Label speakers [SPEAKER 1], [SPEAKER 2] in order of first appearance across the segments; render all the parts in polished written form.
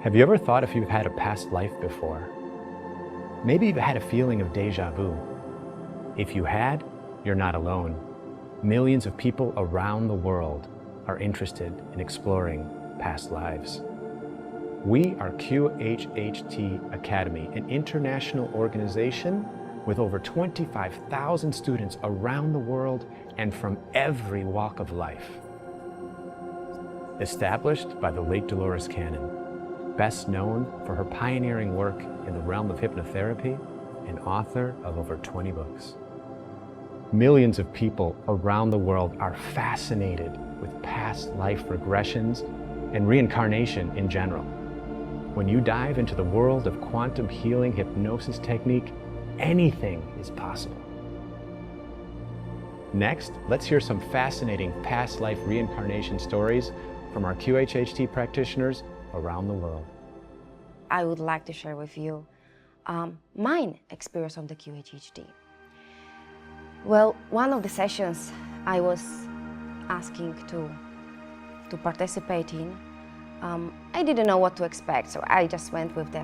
[SPEAKER 1] Have you ever thought if you've had a past life before? Maybe you've had a feeling of déjà vu. If you had, you're not alone. Millions of people around the world are interested in exploring past lives. We are QHHT Academy, an international organization with over 25,000 students around the world and from every walk of life. Established by the late Dolores Cannon, best known for her pioneering work in the realm of hypnotherapy and author of over 20 books. Millions of people around the world are fascinated with past life regressions and reincarnation in general. When you dive into the world of quantum healing hypnosis technique, anything is possible. Next, let's hear some fascinating past life reincarnation stories from our QHHT practitioners around the world.
[SPEAKER 2] I would like to share with you my experience on the QHHT. Well, one of the sessions I was asking to participate in, I didn't know what to expect, so I just went with the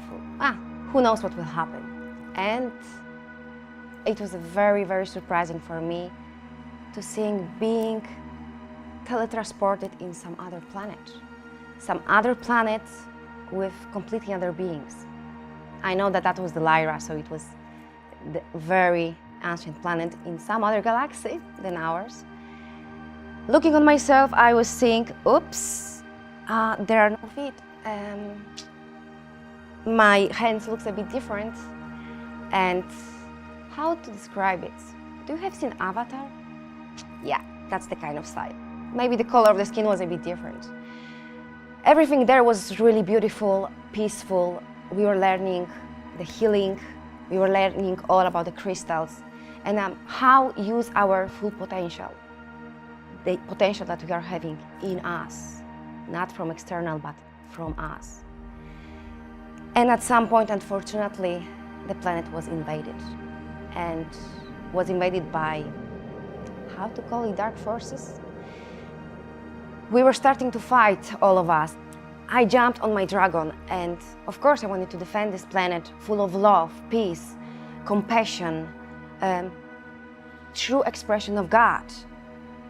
[SPEAKER 2] who knows what will happen. And it was very, very surprising for me to seeing being teletransported in some other planet with completely other beings. I know that that was the Lyra, so it was the very ancient planet in some other galaxy than ours. Looking on myself, I was saying, oops, there are no feet. My hands looks a bit different. And how to describe it? Do you have seen Avatar? Yeah, that's the kind of style. Maybe the color of the skin was a bit different. Everything there was really beautiful, peaceful. We were learning the healing. We were learning all about the crystals and how use our full potential. The potential that we are having in us, not from external, but from us. And at some point, unfortunately, the planet was invaded, and was invaded by, how to call it, dark forces? We were starting to fight, all of us. I jumped on my dragon, and of course I wanted to defend this planet full of love, peace, compassion, true expression of God.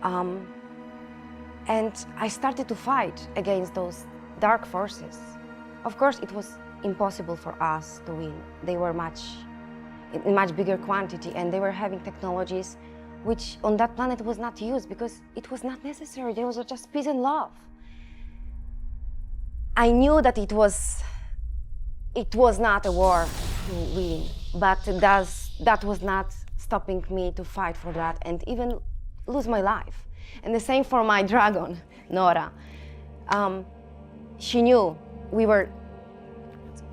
[SPEAKER 2] And I started to fight against those dark forces. Of course, it was impossible for us to win. They were in much bigger quantity, and they were having technologies which on that planet was not used because it was not necessary. There was just peace and love. I knew that it was not a war to win, but that was not stopping me to fight for that and even lose my life. And the same for my dragon, Nora. She knew we were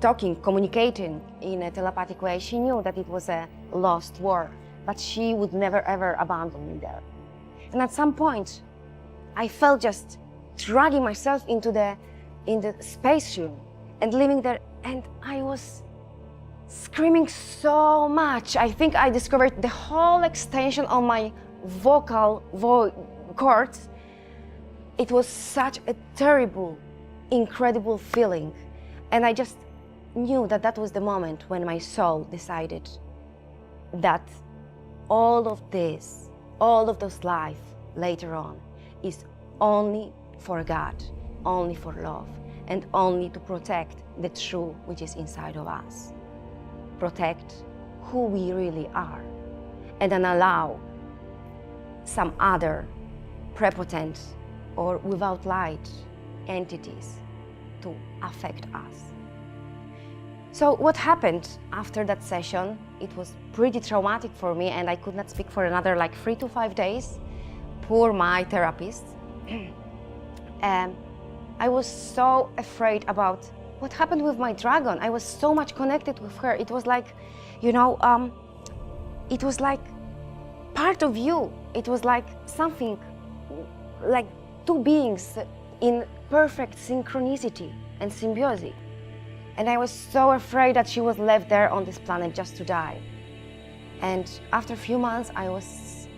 [SPEAKER 2] talking, communicating in a telepathic way. She knew that it was a lost war, but she would never ever abandon me there. And at some point, I felt just dragging myself in the spaceship and living there, and I was screaming so much. I think I discovered the whole extension of my vocal cords. It was such a terrible, incredible feeling, and I just knew that that was the moment when my soul decided that all of this, all of those life later on is only for God, only for love, and only to protect the true which is inside of us. Protect who we really are, and then allow some other prepotent or without light entities to affect us. So what happened after that session, it was pretty traumatic for me, and I could not speak for another 3 to 5 days. Poor my therapist. I was so afraid about what happened with my dragon. I was so much connected with her. It was like, it was like part of you. It was like something, like two beings in perfect synchronicity and symbiosis. And I was so afraid that she was left there on this planet just to die. And after a few months, I was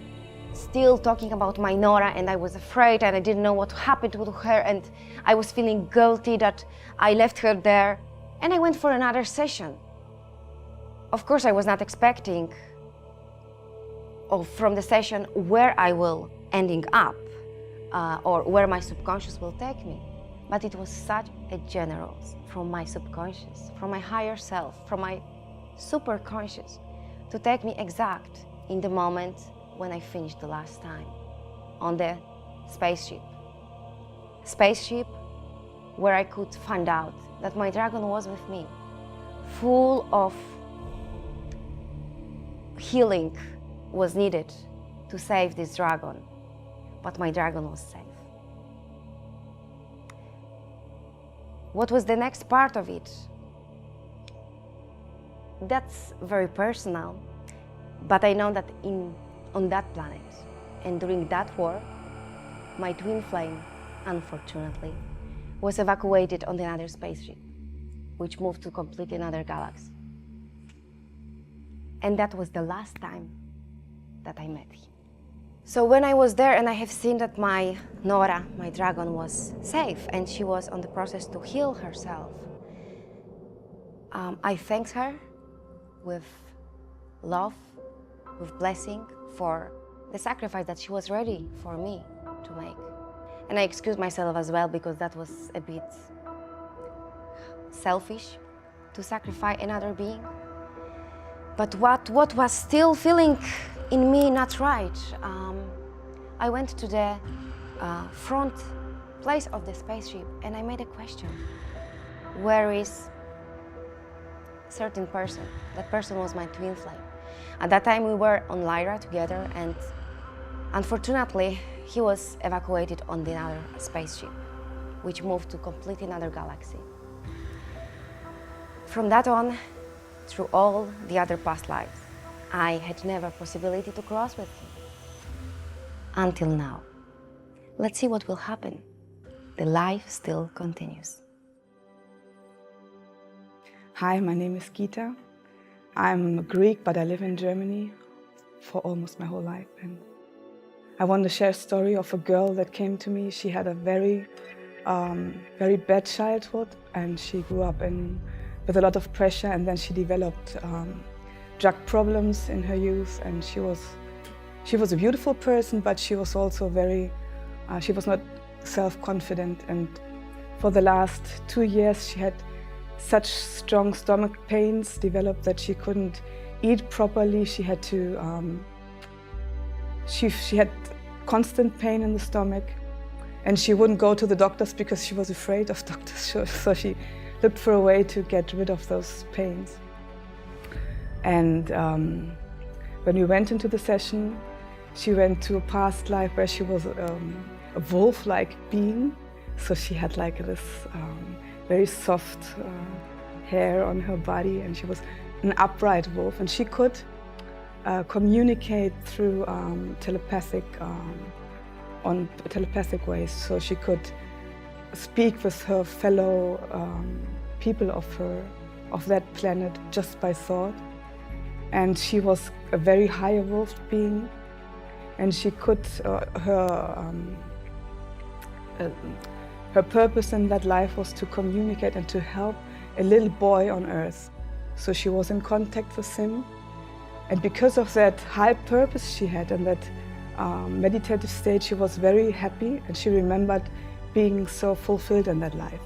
[SPEAKER 2] still talking about my Nora, and I was afraid and I didn't know what happened to her, and I was feeling guilty that I left her there, and I went for another session. Of course, I was not expecting from the session where I will ending up or where my subconscious will take me. But it was such a generous from my subconscious, from my higher self, from my superconscious, to take me exact in the moment when I finished the last time on the spaceship. Spaceship where I could find out that my dragon was with me, full of healing was needed to save this dragon, but my dragon was safe. What was the next part of it? That's very personal, but I know that on that planet and during that war, my twin flame, unfortunately, was evacuated on another spaceship, which moved to completely another galaxy. And that was the last time that I met him. So when I was there and I have seen that my Nora, my dragon, was safe and she was on the process to heal herself, I thanked her with love, with blessing for the sacrifice that she was ready for me to make. And I excused myself as well because that was a bit selfish to sacrifice another being. But what was still feeling in me not right, I went to the front place of the spaceship and I made a question. Where is a certain person? That person was my twin flame. At that time we were on Lyra together, and unfortunately he was evacuated on the other spaceship, which moved to completely another galaxy. From that on, through all the other past lives, I had never possibility to cross with him. Until now. Let's see what will happen. The life still continues.
[SPEAKER 3] Hi, my name is Gita. I'm Greek, but I live in Germany for almost my whole life. And I want to share a story of a girl that came to me. She had a very bad childhood, and she grew up with a lot of pressure, and then she developed drug problems in her youth. And she was a beautiful person, but she was also she was not self-confident. And for the last 2 years, she had such strong stomach pains developed that she couldn't eat properly. She had to, she had constant pain in the stomach, and she wouldn't go to the doctors because she was afraid of doctors. So she looked for a way to get rid of those pains. And when we went into the session, she went to a past life where she was a wolf-like being. So she had like this very soft hair on her body, and she was an upright wolf, and she could communicate through telepathic ways. So she could speak with her fellow people of that planet just by thought. And she was a very high evolved being, and she could her purpose in that life was to communicate and to help a little boy on Earth. So she was in contact with him. And because of that high purpose she had and that meditative state, she was very happy, and she remembered being so fulfilled in that life.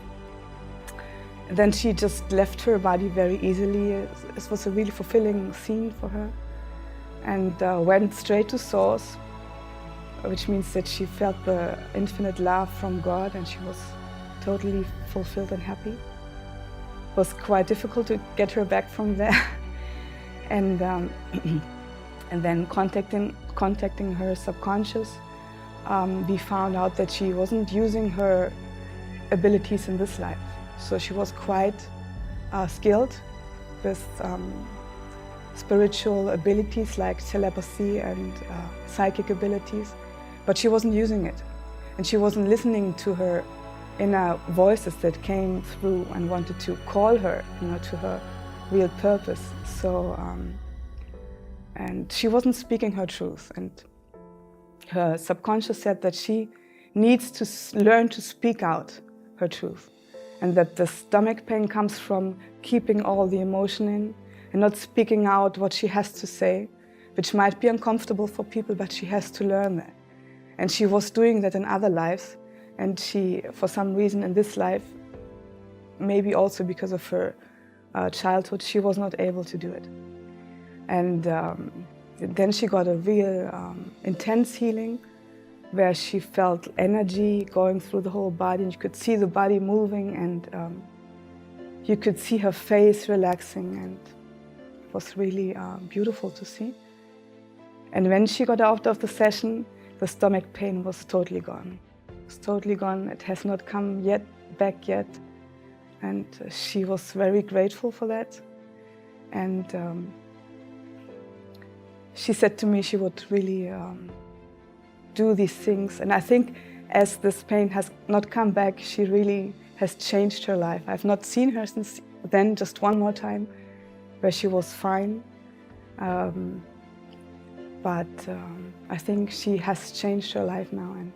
[SPEAKER 3] And then she just left her body very easily. It was a really fulfilling scene for her. And went straight to Source, which means that she felt the infinite love from God, and she was totally fulfilled and happy. It was quite difficult to get her back from there. And then contacting her subconscious, we found out that she wasn't using her abilities in this life. So she was quite skilled with spiritual abilities like telepathy and psychic abilities, but she wasn't using it. And she wasn't listening to her inner voices that came through and wanted to call her, to her real purpose. So, and she wasn't speaking her truth. And her subconscious said that she needs to learn to speak out her truth, and that the stomach pain comes from keeping all the emotion in and not speaking out what she has to say, which might be uncomfortable for people, but she has to learn that. And she was doing that in other lives, and she, for some reason in this life, maybe also because of her childhood, she was not able to do it. And then she got a real intense healing, where she felt energy going through the whole body, and you could see the body moving, and you could see her face relaxing, and it was really beautiful to see. And when she got out of the session, the stomach pain was totally gone. It's totally gone. It has not come back yet. And she was very grateful for that. And she said to me she would really do these things. And I think as this pain has not come back, she really has changed her life. I've not seen her since then, just one more time, where she was fine. But I think she has changed her life now, and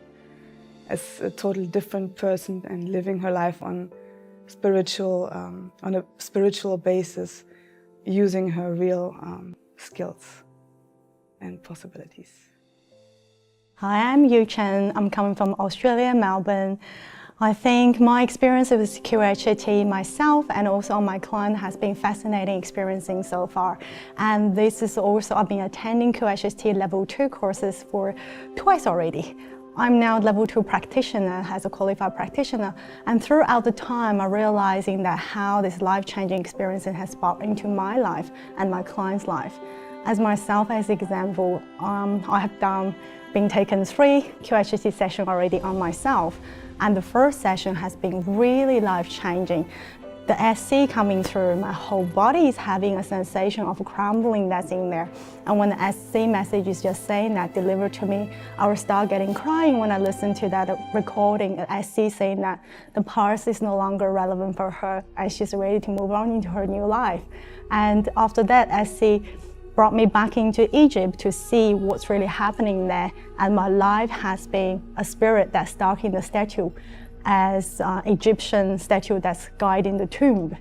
[SPEAKER 3] as a totally different person, and living her life on a spiritual basis, using her real skills and possibilities.
[SPEAKER 4] Hi, I'm Yu Chen. I'm coming from Australia, Melbourne. I think my experience with QHHT myself and also my client has been fascinating experiencing so far. And this is also, I've been attending QHHT level 2 courses for twice already. I'm now level 2 practitioner, as a qualified practitioner. And throughout the time, I'm realizing that how this life-changing experience has brought into my life and my client's life. As myself, as example, I have been taken 3 QHHT sessions already on myself. And the first session has been really life-changing. The SC coming through, my whole body is having a sensation of crumbling that's in there. And when the SC message is just saying that, delivered to me, I will start getting crying when I listen to that recording, the SC saying that the past is no longer relevant for her and she's ready to move on into her new life. And after that, SC brought me back into Egypt to see what's really happening there. And my life has been a spirit that's stuck in the statue, as Egyptian statue that's guiding the tomb,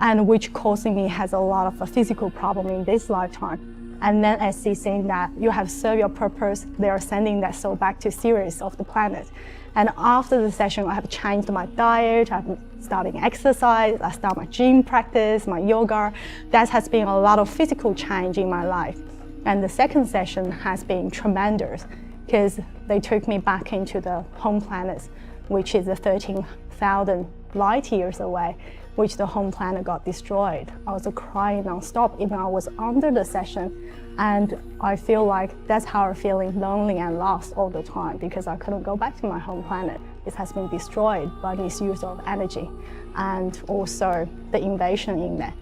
[SPEAKER 4] and which causing me has a lot of a physical problem in this lifetime. And then as see saying that you have served your purpose, they are sending that soul back to Sirius of the planet. And after the session, I have changed my diet, I'm starting exercise, I start my gym practice, my yoga. That has been a lot of physical change in my life. And the second session has been tremendous because they took me back into the home planet, which is 13,000 light years away, which the home planet got destroyed. I was crying nonstop, even I was under the session. And I feel like that's how I'm feeling lonely and lost all the time because I couldn't go back to my home planet. It has been destroyed by misuse of energy and also the invasion in there.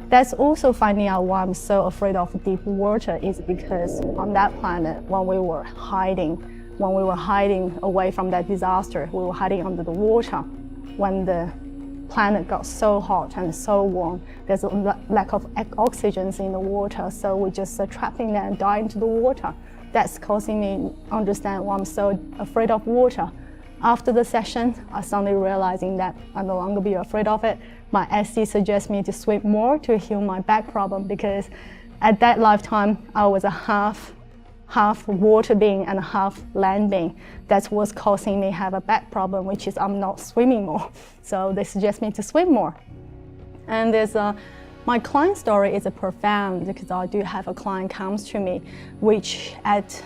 [SPEAKER 4] That's also finding out why I'm so afraid of deep water is because on that planet, when we were hiding away from that disaster, we were hiding under the water. When the planet got so hot and so warm, there's a lack of oxygen in the water, so we just trapping there and die into the water. That's causing me to understand why I'm so afraid of water. After the session, I suddenly realizing that I no longer be afraid of it. My SC suggests me to swim more to heal my back problem because at that lifetime, I was a half water being and half land being. That's what's causing me have a back problem, which is I'm not swimming more. So they suggest me to swim more. And there's my client story is profound because I do have a client comes to me, which at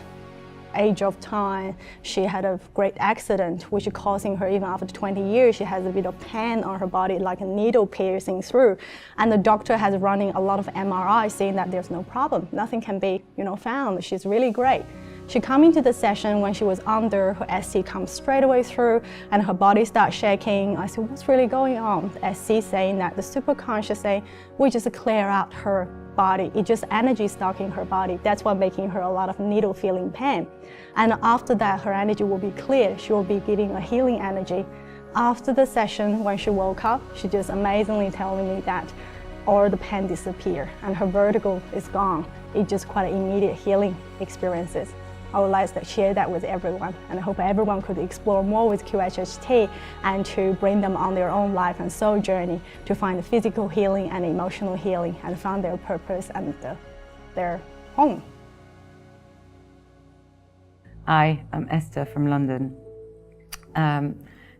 [SPEAKER 4] age of time, she had a great accident, which is causing her, even after 20 years, she has a bit of pain on her body, like a needle piercing through. And the doctor has running a lot of MRI saying that there's no problem. Nothing can be, found. She's really great. She come into the session when she was under, her SC comes straight away through and her body starts shaking. I said, what's really going on? The SC saying that the superconscious saying, we just clear out her body. It's just energy stuck in her body. That's what making her a lot of needle feeling pain. And after that, her energy will be cleared. She will be giving a healing energy. After the session, when she woke up, she just amazingly telling me that all the pain disappeared and her vertigo is gone. It's just quite an immediate healing experiences. I would like to share that with everyone, and I hope everyone could explore more with QHHT and to bring them on their own life and soul journey to find physical healing and emotional healing and find their purpose and their home.
[SPEAKER 5] Hi, I'm Esther from London.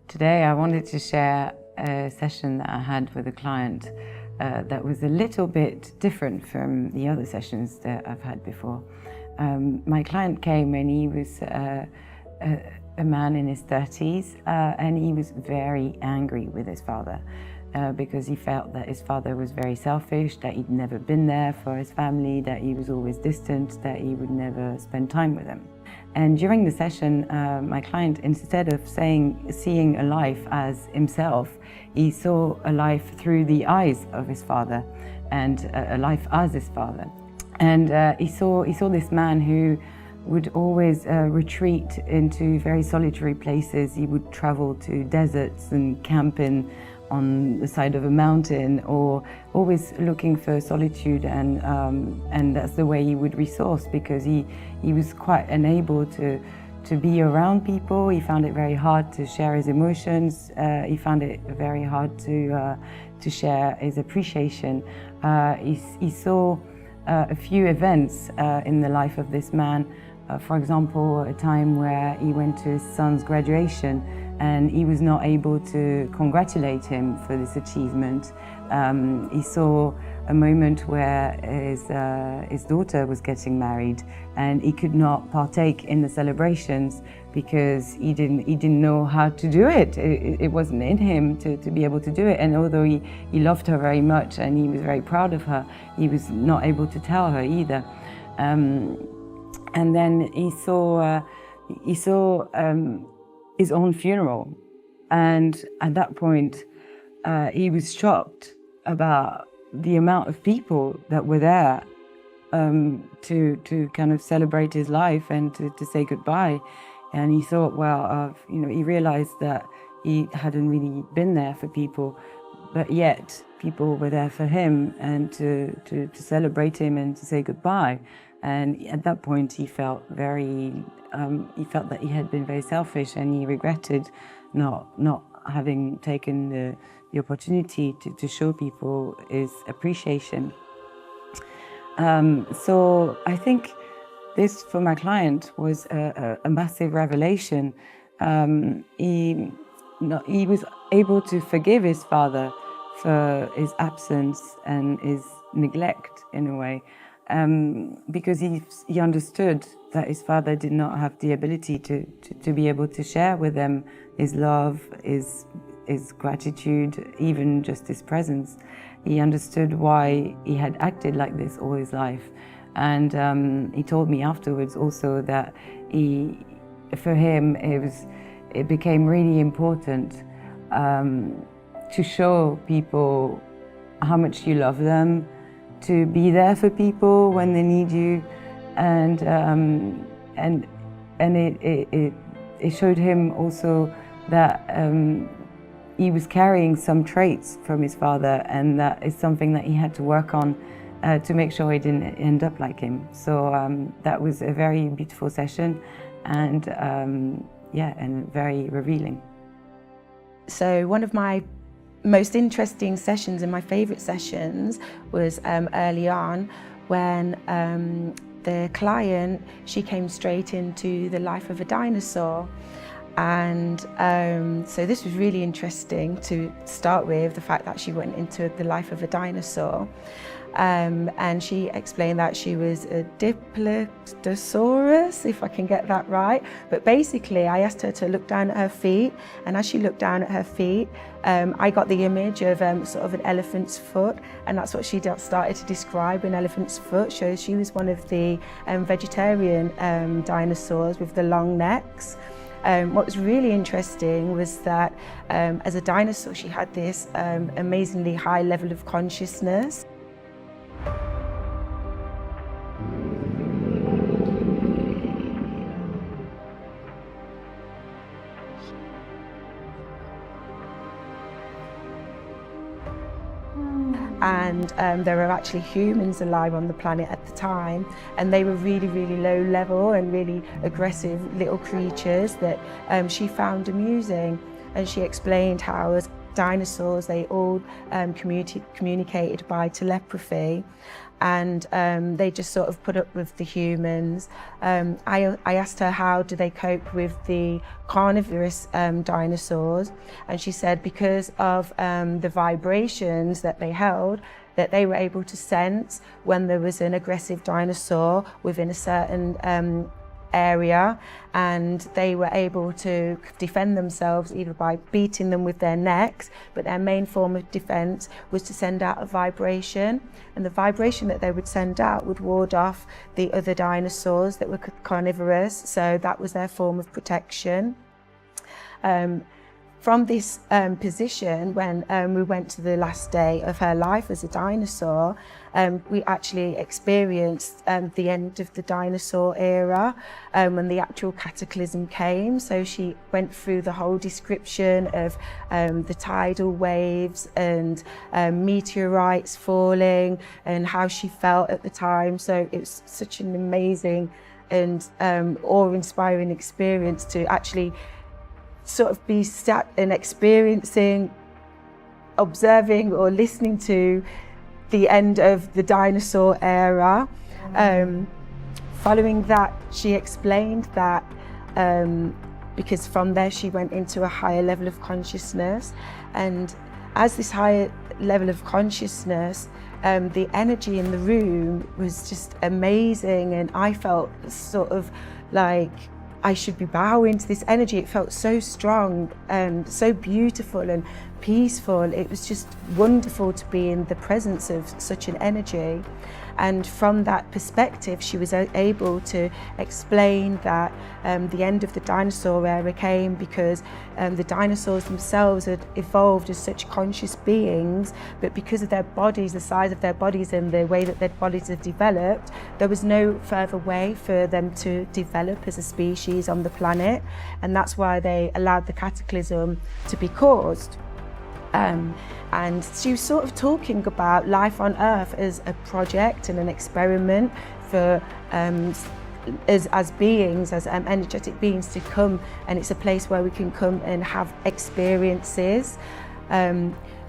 [SPEAKER 5] Today I wanted to share a session that I had with a client that was a little bit different from the other sessions that I've had before. My client came and he was a man in his 30s and he was very angry with his father because he felt that his father was very selfish, that he'd never been there for his family, that he was always distant, that he would never spend time with him. And during the session, my client, instead of seeing a life as himself, he saw a life through the eyes of his father and a life as his father. And he saw this man who would always retreat into very solitary places. He would travel to deserts and camp on the side of a mountain, or always looking for solitude, and that's the way he would resource, because he was quite unable to be around people. He found it very hard to share his emotions. He found it very hard to share his appreciation. He saw a few events in the life of this man. For example, a time where he went to his son's graduation and he was not able to congratulate him for this achievement. He saw a moment where his daughter was getting married and he could not partake in the celebrations because he didn't know how to do it. It wasn't in him to be able to do it. And although he loved her very much and he was very proud of her, he was not able to tell her either. And then he saw his own funeral, and at that point he was shocked about the amount of people that were there to kind of celebrate his life and to say goodbye. And he thought, well, he realized that he hadn't really been there for people, but yet people were there for him and to celebrate him and to say goodbye. And at that point he felt that he had been very selfish, and he regretted not having taken the opportunity to show people his appreciation. So I think this, for my client, was a massive revelation. He was able to forgive his father for his absence and his neglect, in a way, because he understood that his father did not have the ability to be able to share with them his love, his gratitude, even just his presence. He understood why he had acted like this all his life. And he told me afterwards also that for him it became really important to show people how much you love them, to be there for people when they need you, and it showed him also that he was carrying some traits from his father, and that is something that he had to work on to make sure he didn't end up like him. So that was a very beautiful session, and and very revealing.
[SPEAKER 6] So one of my most interesting sessions and my favourite sessions was early on when the client, she came straight into the life of a dinosaur. And so this was really interesting to start with, the fact that she went into the life of a dinosaur. And she explained that she was a Dinosaurs, if I can get that right. But basically, I asked her to look down at her feet, and as she looked down at her feet, I got the image of sort of an elephant's foot, and that's what she started to describe, an elephant's foot. So she was one of the vegetarian dinosaurs with the long necks. What was really interesting was that as a dinosaur, she had this amazingly high level of consciousness. and there were actually humans alive on the planet at the time, and they were really, really low level and really aggressive little creatures that she found amusing. And she explained how as dinosaurs they all communicated by telepathy, and they just sort of put up with the humans. I asked her how do they cope with the carnivorous dinosaurs, and she said because of the vibrations that they held, that they were able to sense when there was an aggressive dinosaur within a certain area, and they were able to defend themselves either by beating them with their necks, but their main form of defense was to send out a vibration, and the vibration that they would send out would ward off the other dinosaurs that were carnivorous, so that was their form of protection. From this position, when we went to the last day of her life as a dinosaur, we actually experienced the end of the dinosaur era when the actual cataclysm came. So she went through the whole description of the tidal waves and meteorites falling and how she felt at the time. So it was such an amazing and awe-inspiring experience to actually sort of be sat and experiencing, observing or listening to the end of the dinosaur era. Following that, she explained that because from there she went into a higher level of consciousness, and as this higher level of consciousness, the energy in the room was just amazing, and I felt sort of like I should be bowing to this energy. It felt so strong and so beautiful and peaceful. It was just wonderful to be in the presence of such an energy. And from that perspective, she was able to explain that the end of the dinosaur era came because the dinosaurs themselves had evolved as such conscious beings, but because of their bodies, the size of their bodies and the way that their bodies have developed, there was no further way for them to develop as a species on the planet, and that's why they allowed the cataclysm to be caused. And she was sort of talking about life on Earth as a project and an experiment for as beings, as energetic beings to come, and it's a place where we can come and have experiences.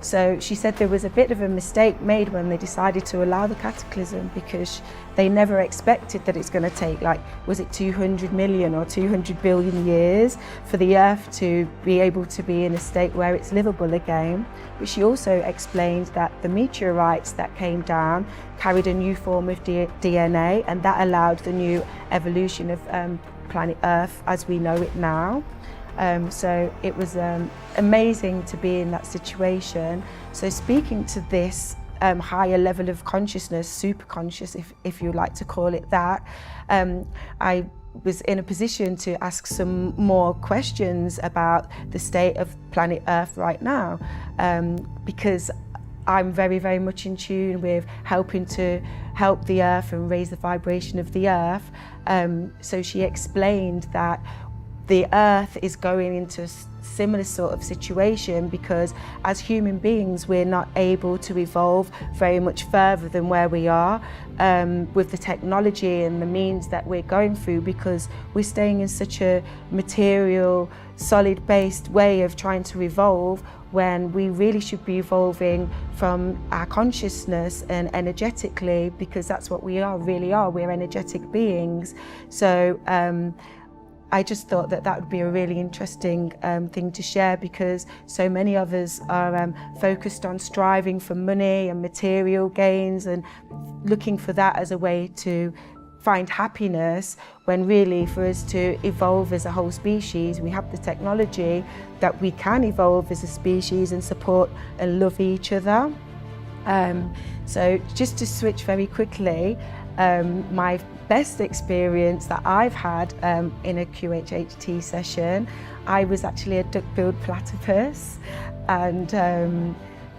[SPEAKER 6] So she said there was a bit of a mistake made when they decided to allow the cataclysm, because they never expected that it's going to take, like, was it 200 million or 200 billion years for the Earth to be able to be in a state where it's livable again. But she also explained that the meteorites that came down carried a new form of DNA, and that allowed the new evolution of planet Earth as we know it now. So it was amazing to be in that situation. So speaking to this higher level of consciousness, super conscious if you like to call it that, I was in a position to ask some more questions about the state of planet Earth right now, because I'm very, very much in tune with helping to help the Earth and raise the vibration of the Earth. So she explained that the Earth is going into a similar sort of situation because as human beings we're not able to evolve very much further than where we are with the technology and the means that we're going through, because we're staying in such a material, solid based way of trying to evolve, when we really should be evolving from our consciousness and energetically, because that's what we really are, we're energetic beings. So I just thought that that would be a really interesting thing to share, because so many of us are focused on striving for money and material gains and looking for that as a way to find happiness, when really for us to evolve as a whole species, we have the technology that we can evolve as a species and support and love each other. So just to switch very quickly, my best experience that I've had in a QHHT session, I was actually a duck-billed platypus, and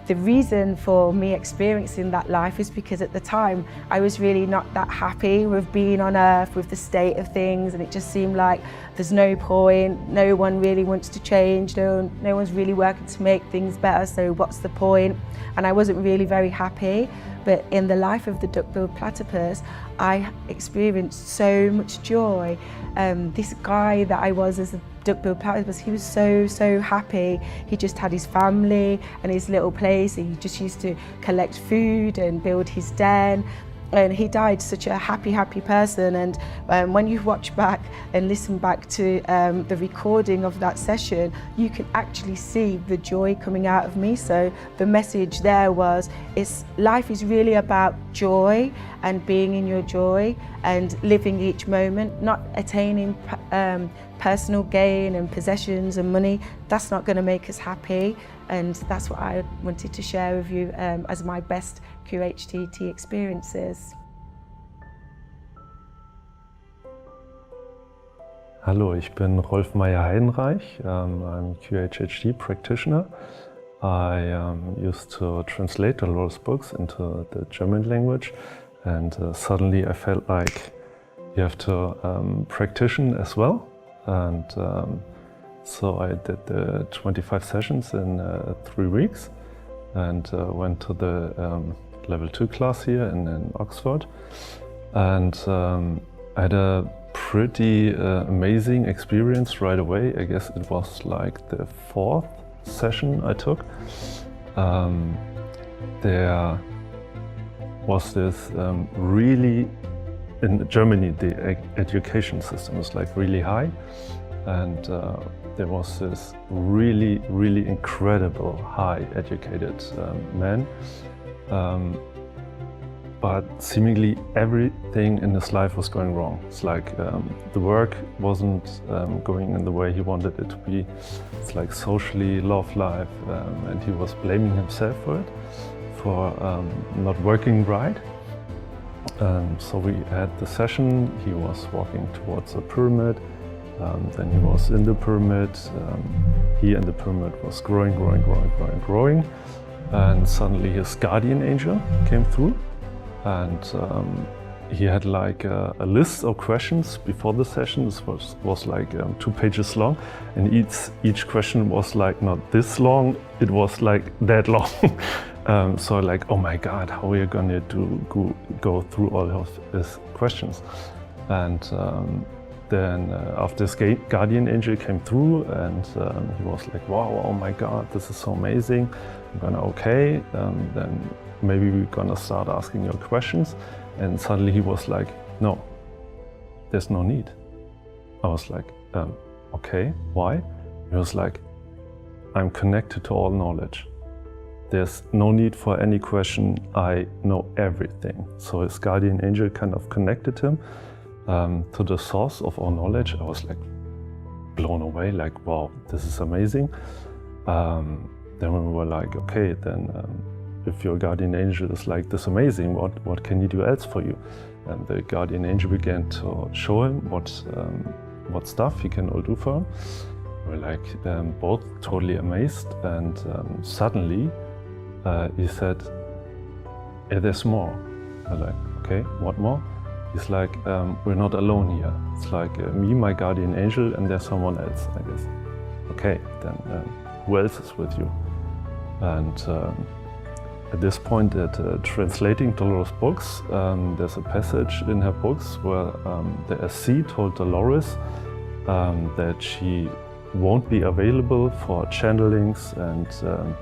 [SPEAKER 6] the reason for me experiencing that life is because at the time I was really not that happy with being on earth, with the state of things, and it just seemed like there's no point, no one really wants to change, no one's really working to make things better, so what's the point? And I wasn't really very happy. But in the life of the duck-billed platypus, I experienced so much joy. This guy that I was as a duck-billed platypus, he was so happy. He just had his family and his little place. He just used to collect food and build his den. And he died such a happy person. And when you watch back and listen back to the recording of that session, you can actually see the joy coming out of me. So the message there was, life is really about joy and being in your joy and living each moment, not attaining personal gain and possessions and money. That's not going to make us happy. And that's what I wanted to share with you as my best QHHT experiences.
[SPEAKER 7] Hallo, ich bin Rolf Meyer-Heidenreich. I'm a QHHT practitioner. I used to translate Dolores' books into the German language, and suddenly I felt like you have to practitioner as well. And so I did the 25 sessions in 3 weeks and went to the level 2 class here in Oxford. And I had a pretty amazing experience right away. I guess it was like the 4th session I took. There was this really, in Germany the education system is like really high, and there was this really incredible high educated man, but seemingly everything in his life was going wrong. It's like the work wasn't going in the way he wanted it to be. It's like socially, love life, and he was blaming himself for it, for not working right. So we had the session. He was walking towards a pyramid. Then he was in the pyramid. He and the pyramid was growing. And suddenly his guardian angel came through. And he had like a list of questions before the session. This was like 2 pages long. And each question was like not this long, it was like that long. So like, oh my God, how are you gonna go through all of his questions? And then after this guardian angel came through, and he was like, wow, oh my God, this is so amazing. I'm gonna, okay, then maybe we're gonna start asking your questions. And suddenly he was like, no, there's no need. I was like, okay, why? He was like, I'm connected to all knowledge. There's no need for any question, I know everything. So his guardian angel kind of connected him to the source of all knowledge. I was like blown away, like, wow, this is amazing. Then we were like, okay, then if your guardian angel is like this amazing, what can he do else for you? And the guardian angel began to show him what stuff he can all do for him. We're like both totally amazed, and suddenly he said, hey, there's more. I'm like, okay, what more? He's like, we're not alone here. It's like me, my guardian angel, and there's someone else, I guess. Okay, then who else is with you? And at this point, at translating Dolores' books, there's a passage in her books where the SC told Dolores that she won't be available for channelings and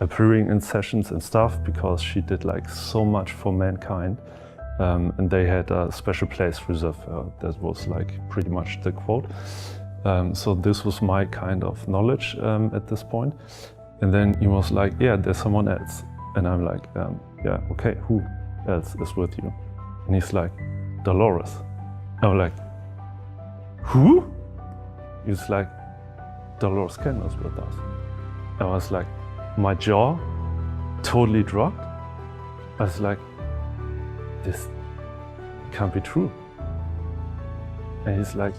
[SPEAKER 7] appearing in sessions and stuff because she did like so much for mankind, and they had a special place reserved for her. That was like pretty much the quote. So this was my kind of knowledge at this point. And then he was like, yeah, there's someone else. And I'm like, yeah, okay, who else is with you? And he's like, Dolores. I'm like, who? He's like, Dolores Cannon is with us. I was like, my jaw totally dropped. I was like, this can't be true. And he's like,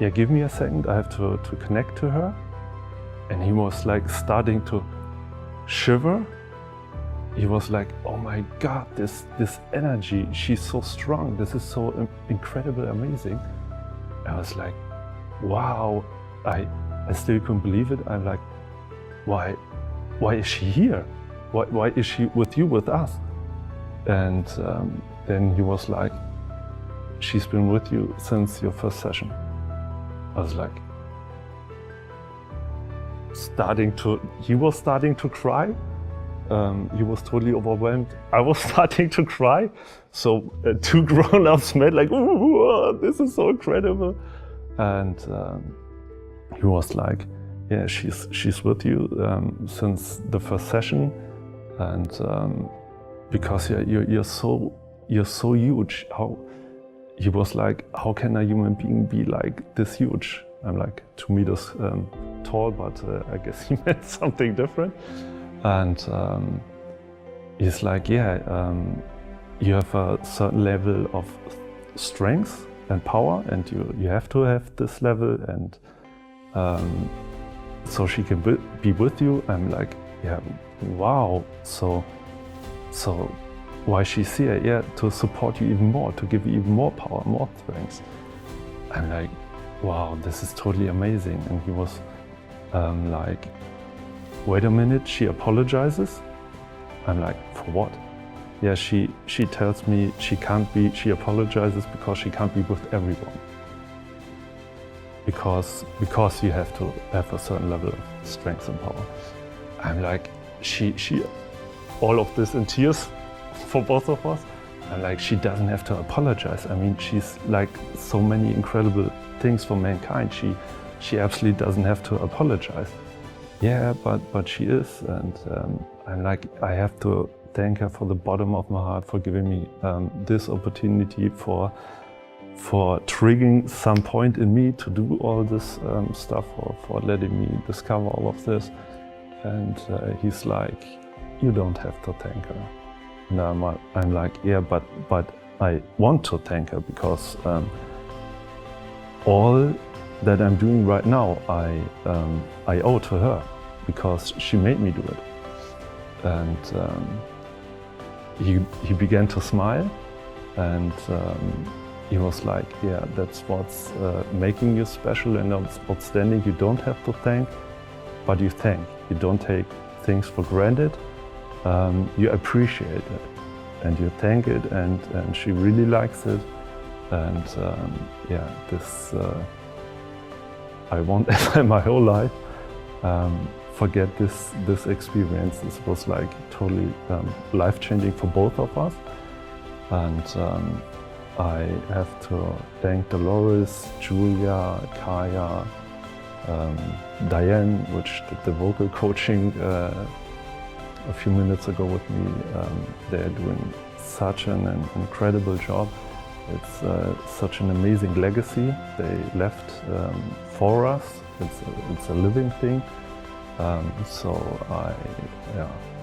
[SPEAKER 7] yeah, give me a second, I have to connect to her. And he was like starting to shiver he was like, oh my God, this energy, she's so strong, this is so incredible, amazing. I was like, wow, I still couldn't believe it. I'm like, why is she here? Why is she with you, with us? And then he was like, she's been with you since your first session. I was like, he was starting to cry. He was totally overwhelmed. I was starting to cry. So two grown-ups met like, ooh, this is so incredible. And he was like, yeah, she's with you since the first session. And because you're so huge. He was like, how can a human being be like this huge? I'm like 2 meters tall, but I guess he meant something different. And he's like, yeah, you have a certain level of strength and power, and you have to have this level, and so she can be with you. I'm like, yeah, wow. So why she's here? Yeah, to support you even more, to give you even more power, more strength. I'm like, wow, this is totally amazing. And he was like, wait a minute, she apologizes? I'm like, for what? Yeah, she tells me she apologizes because she can't be with everyone. Because you have to have a certain level of strength and power. I'm like, she all of this in tears for both of us. I'm like, she doesn't have to apologize. I mean, she's like so many incredible things for mankind. She absolutely doesn't have to apologize. Yeah, but she is, and I'm like, I have to thank her from the bottom of my heart for giving me this opportunity, for triggering some point in me to do all this stuff, for letting me discover all of this. And he's like, you don't have to thank her. And I'm like, yeah, but I want to thank her because all that I'm doing right now, I owe to her because she made me do it. And he began to smile, and he was like, yeah, that's what's making you special and outstanding. You don't have to thank, but you thank. You don't take things for granted. You appreciate it, and you thank it, and she really likes it. And yeah, this I won't ever in my whole life forget this experience. This was like totally life-changing for both of us. And I have to thank Dolores, Julia, Kaya, Diane, which did the vocal coaching a few minutes ago with me. They're doing such an incredible job. It's such an amazing legacy they left for us. It's a living thing. So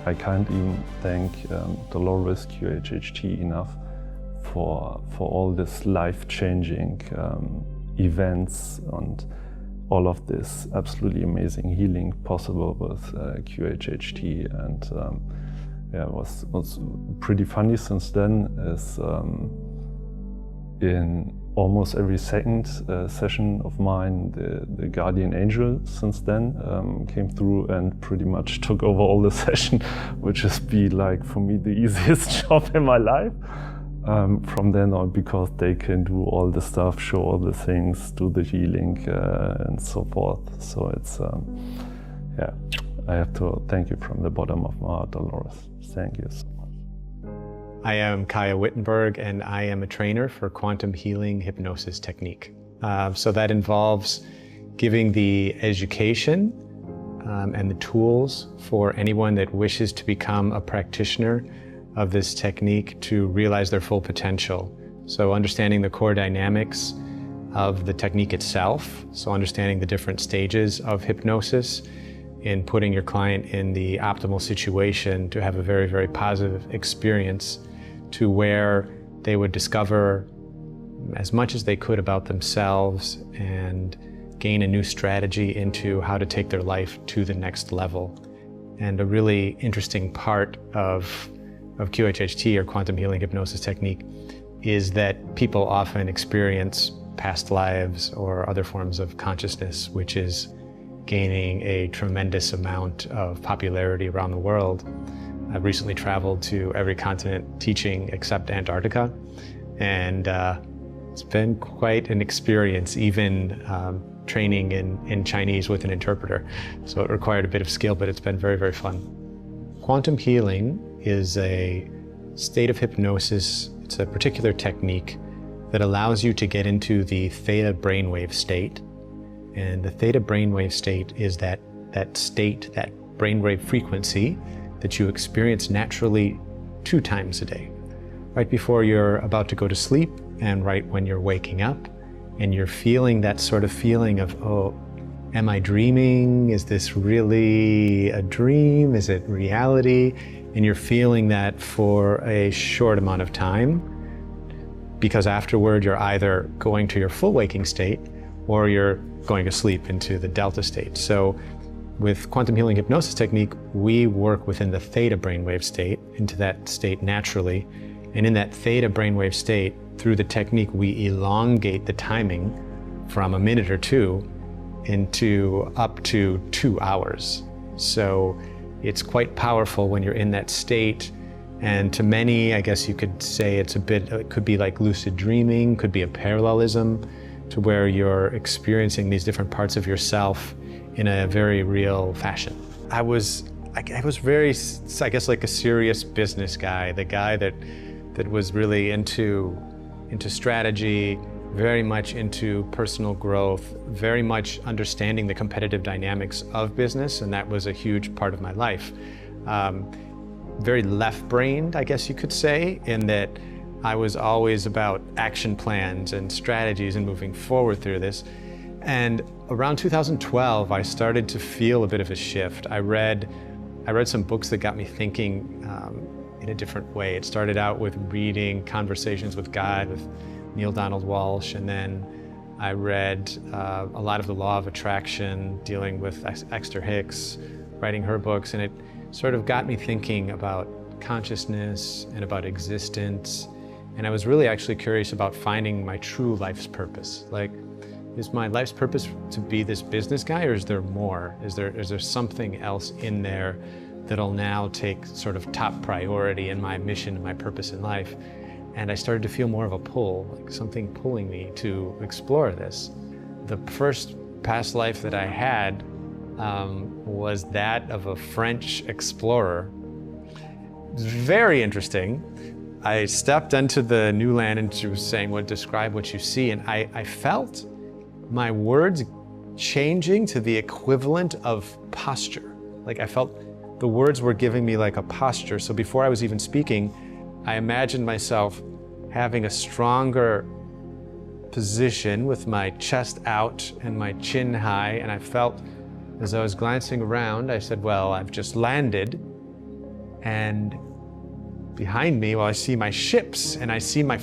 [SPEAKER 7] I can't even thank Dolores QHHT enough for all this life-changing events and all of this absolutely amazing healing possible with QHHT. And yeah, what's pretty funny since then is in almost every second session of mine, the guardian angel since then came through and pretty much took over all the session, which has been like for me the easiest job in my life from then on, because they can do all the stuff, show all the things, do the healing and so forth. So it's yeah, I have to thank you from the bottom of my heart, Dolores. Thank you so much.
[SPEAKER 1] I am Kaya Wittenberg, and I am a trainer for quantum healing hypnosis technique. So that involves giving the education and the tools for anyone that wishes to become a practitioner of this technique to realize their full potential. So understanding the core dynamics of the technique itself, so understanding the different stages of hypnosis in putting your client in the optimal situation to have a very, very positive experience, to where they would discover as much as they could about themselves and gain a new strategy into how to take their life to the next level. And a really interesting part of of QHHT, or quantum healing hypnosis technique, is that people often experience past lives or other forms of consciousness, which is gaining a tremendous amount of popularity around the world. I've recently traveled to every continent teaching except Antarctica, and it's been quite an experience, even training in Chinese with an interpreter. So it required a bit of skill, but it's been very, very fun. Quantum healing is a state of hypnosis. It's a particular technique that allows you to get into the theta brainwave state. And the theta brainwave state is that state, that brainwave frequency that you experience naturally 2 times a day. Right before you're about to go to sleep and right when you're waking up, and you're feeling that sort of feeling of, oh, am I dreaming? Is this really a dream? Is it reality? And you're feeling that for a short amount of time, because afterward you're either going to your full waking state or you're going to sleep into the delta state. So with quantum healing hypnosis technique, we work within the theta brainwave state, into that state naturally. And in that theta brainwave state, through the technique, we elongate the timing from a minute or 2 into up to 2 hours. So it's quite powerful when you're in that state. And to many, I guess you could say it could be like lucid dreaming, could be a parallelism to where you're experiencing these different parts of yourself in a very real fashion. I was very, I guess, like a serious business guy, the guy that was really into strategy, very much into personal growth, very much understanding the competitive dynamics of business, and that was a huge part of my life. Very left-brained, I guess you could say, in that I was always about action plans and strategies and moving forward through this. And around 2012, I started to feel a bit of a shift. I read some books that got me thinking in a different way. It started out with reading Conversations with God with Neil Donald Walsh, and then I read a lot of the law of attraction, dealing with Esther Hicks, writing her books, and it sort of got me thinking about consciousness and about existence. And I was really actually curious about finding my true life's purpose. Like, is my life's purpose to be this business guy, or is there more? Is there something else in there that'll now take sort of top priority in my mission and my purpose in life? And I started to feel more of a pull, like something pulling me to explore this. The first past life that I had was that of a French explorer. It was very interesting. I stepped into the new land and she was saying, well, describe what you see. And I felt my words changing to the equivalent of posture. Like, I felt the words were giving me like a posture. So before I was even speaking, I imagined myself having a stronger position with my chest out and my chin high. And I felt, as I was glancing around, I said, well, I've just landed. And behind me, well, I see my ships and I see my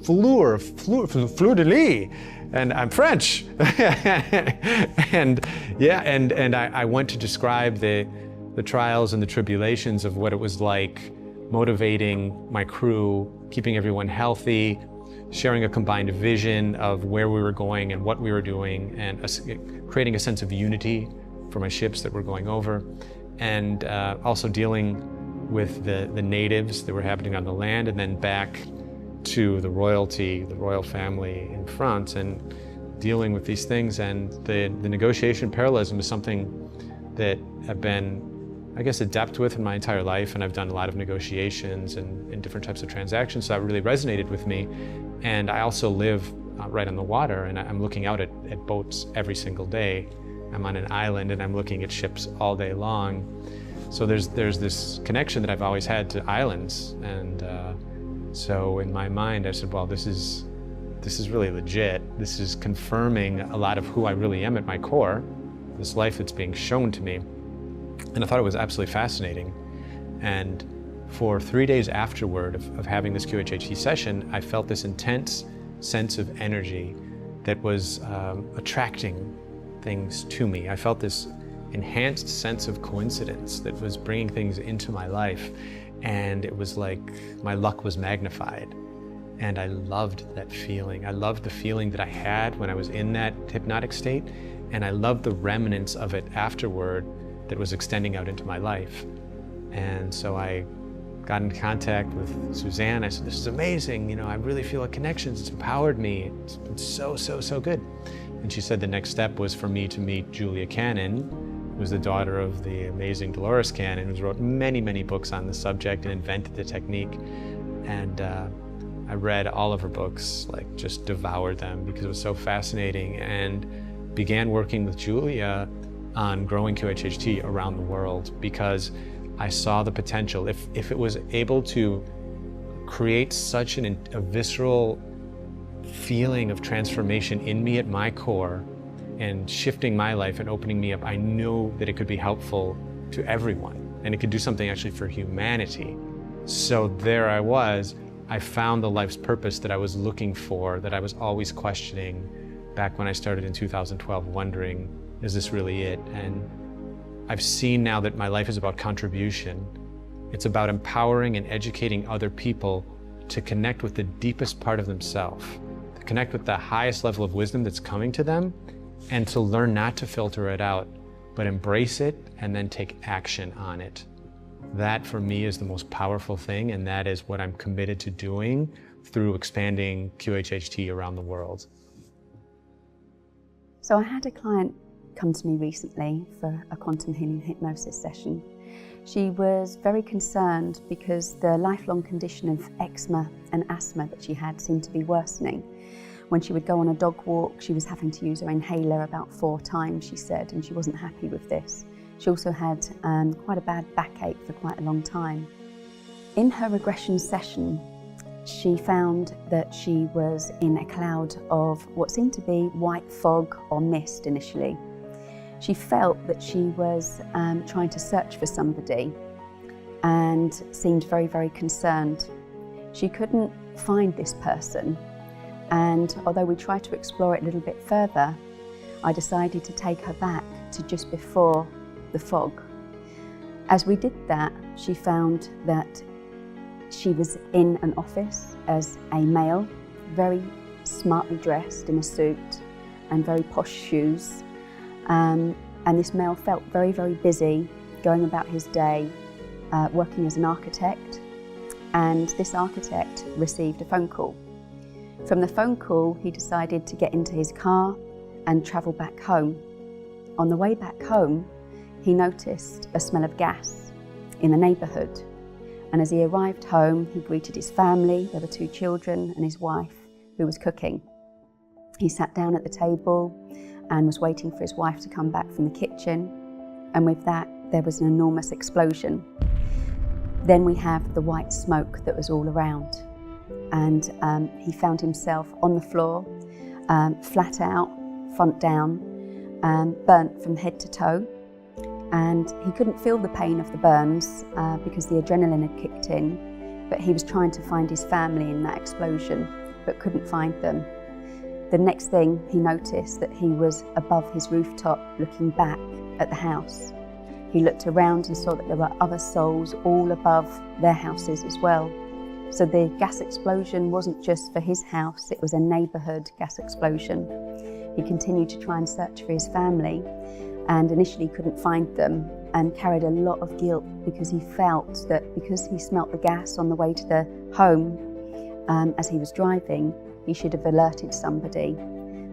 [SPEAKER 1] fleur-de-lis, and I'm French. and yeah, and I went to describe the trials and the tribulations of what it was like motivating my crew, keeping everyone healthy, sharing a combined vision of where we were going and what we were doing, and creating a sense of unity for my ships that were going over, and also dealing with the natives that were happening on the land, and then back to the royalty, the royal family in France, and dealing with these things. And the negotiation parallelism is something that I've been, I guess, adept with in my entire life, and I've done a lot of negotiations and different types of transactions, so that really resonated with me. And I also live right on the water, and I'm looking out at boats every single day. I'm on an island and I'm looking at ships all day long. So there's this connection that I've always had to islands, and so in my mind I said, well, this is really legit. This is confirming a lot of who I really am at my core, this life that's being shown to me. And I thought it was absolutely fascinating. And for 3 days afterward of having this QHHT session, I felt this intense sense of energy that was attracting things to me. I felt this enhanced sense of coincidence that was bringing things into my life. And it was like my luck was magnified. And I loved that feeling. I loved the feeling that I had when I was in that hypnotic state. And I loved the remnants of it afterward that was extending out into my life. And so I got in contact with Suzanne. I said, this is amazing. You know, I really feel a connection. It's empowered me. It's been so good. And she said the next step was for me to meet Julia Cannon, who was the daughter of the amazing Dolores Cannon, who wrote many books on the subject and invented the technique. And I read all of her books, like just devoured them because it was so fascinating, and began working with Julia on growing QHHT around the world because I saw the potential. If it was able to create such a visceral feeling of transformation in me at my core and shifting my life and opening me up, I knew that it could be helpful to everyone and it could do something actually for humanity. So there I was. I found the life's purpose that I was looking for, that I was always questioning back when I started in 2012, wondering, is this really it? And I've seen now that my life is about contribution. It's about empowering and educating other people to connect with the deepest part of themselves, to connect with the highest level of wisdom that's coming to them, and to learn not to filter it out, but embrace it and then take action on it. That for me is the most powerful thing, and that is what I'm committed to doing through expanding QHHT around the world.
[SPEAKER 8] So I had a client come to me recently for a quantum healing hypnosis session. She was very concerned because the lifelong condition of eczema and asthma that she had seemed to be worsening. When she would go on a dog walk, she was having to use her inhaler about 4 times, she said, and she wasn't happy with this. She also had quite a bad backache for quite a long time. In her regression session, she found that she was in a cloud of what seemed to be white fog or mist initially. She felt that she was trying to search for somebody and seemed very concerned. She couldn't find this person, and although we tried to explore it a little bit further, I decided to take her back to just before the fog. As we did that, she found that she was in an office as a male, very smartly dressed in a suit and very posh shoes. And this male felt very busy going about his day, working as an architect. And this architect received a phone call. From the phone call, he decided to get into his car and travel back home. On the way back home, he noticed a smell of gas in the neighbourhood. And as he arrived home, he greeted his family. There were 2 children and his wife, who was cooking. He sat down at the table and was waiting for his wife to come back from the kitchen. And with that, there was an enormous explosion. Then we have the white smoke that was all around. And he found himself on the floor, flat out, front down, burnt from head to toe. And he couldn't feel the pain of the burns because the adrenaline had kicked in, but he was trying to find his family in that explosion, but couldn't find them. The next thing he noticed that he was above his rooftop looking back at the house. He looked around and saw that there were other souls all above their houses as well. So the gas explosion wasn't just for his house, it was a neighbourhood gas explosion. He continued to try and search for his family and initially couldn't find them and carried a lot of guilt because he felt that because he smelt the gas on the way to the home as he was driving, he should have alerted somebody.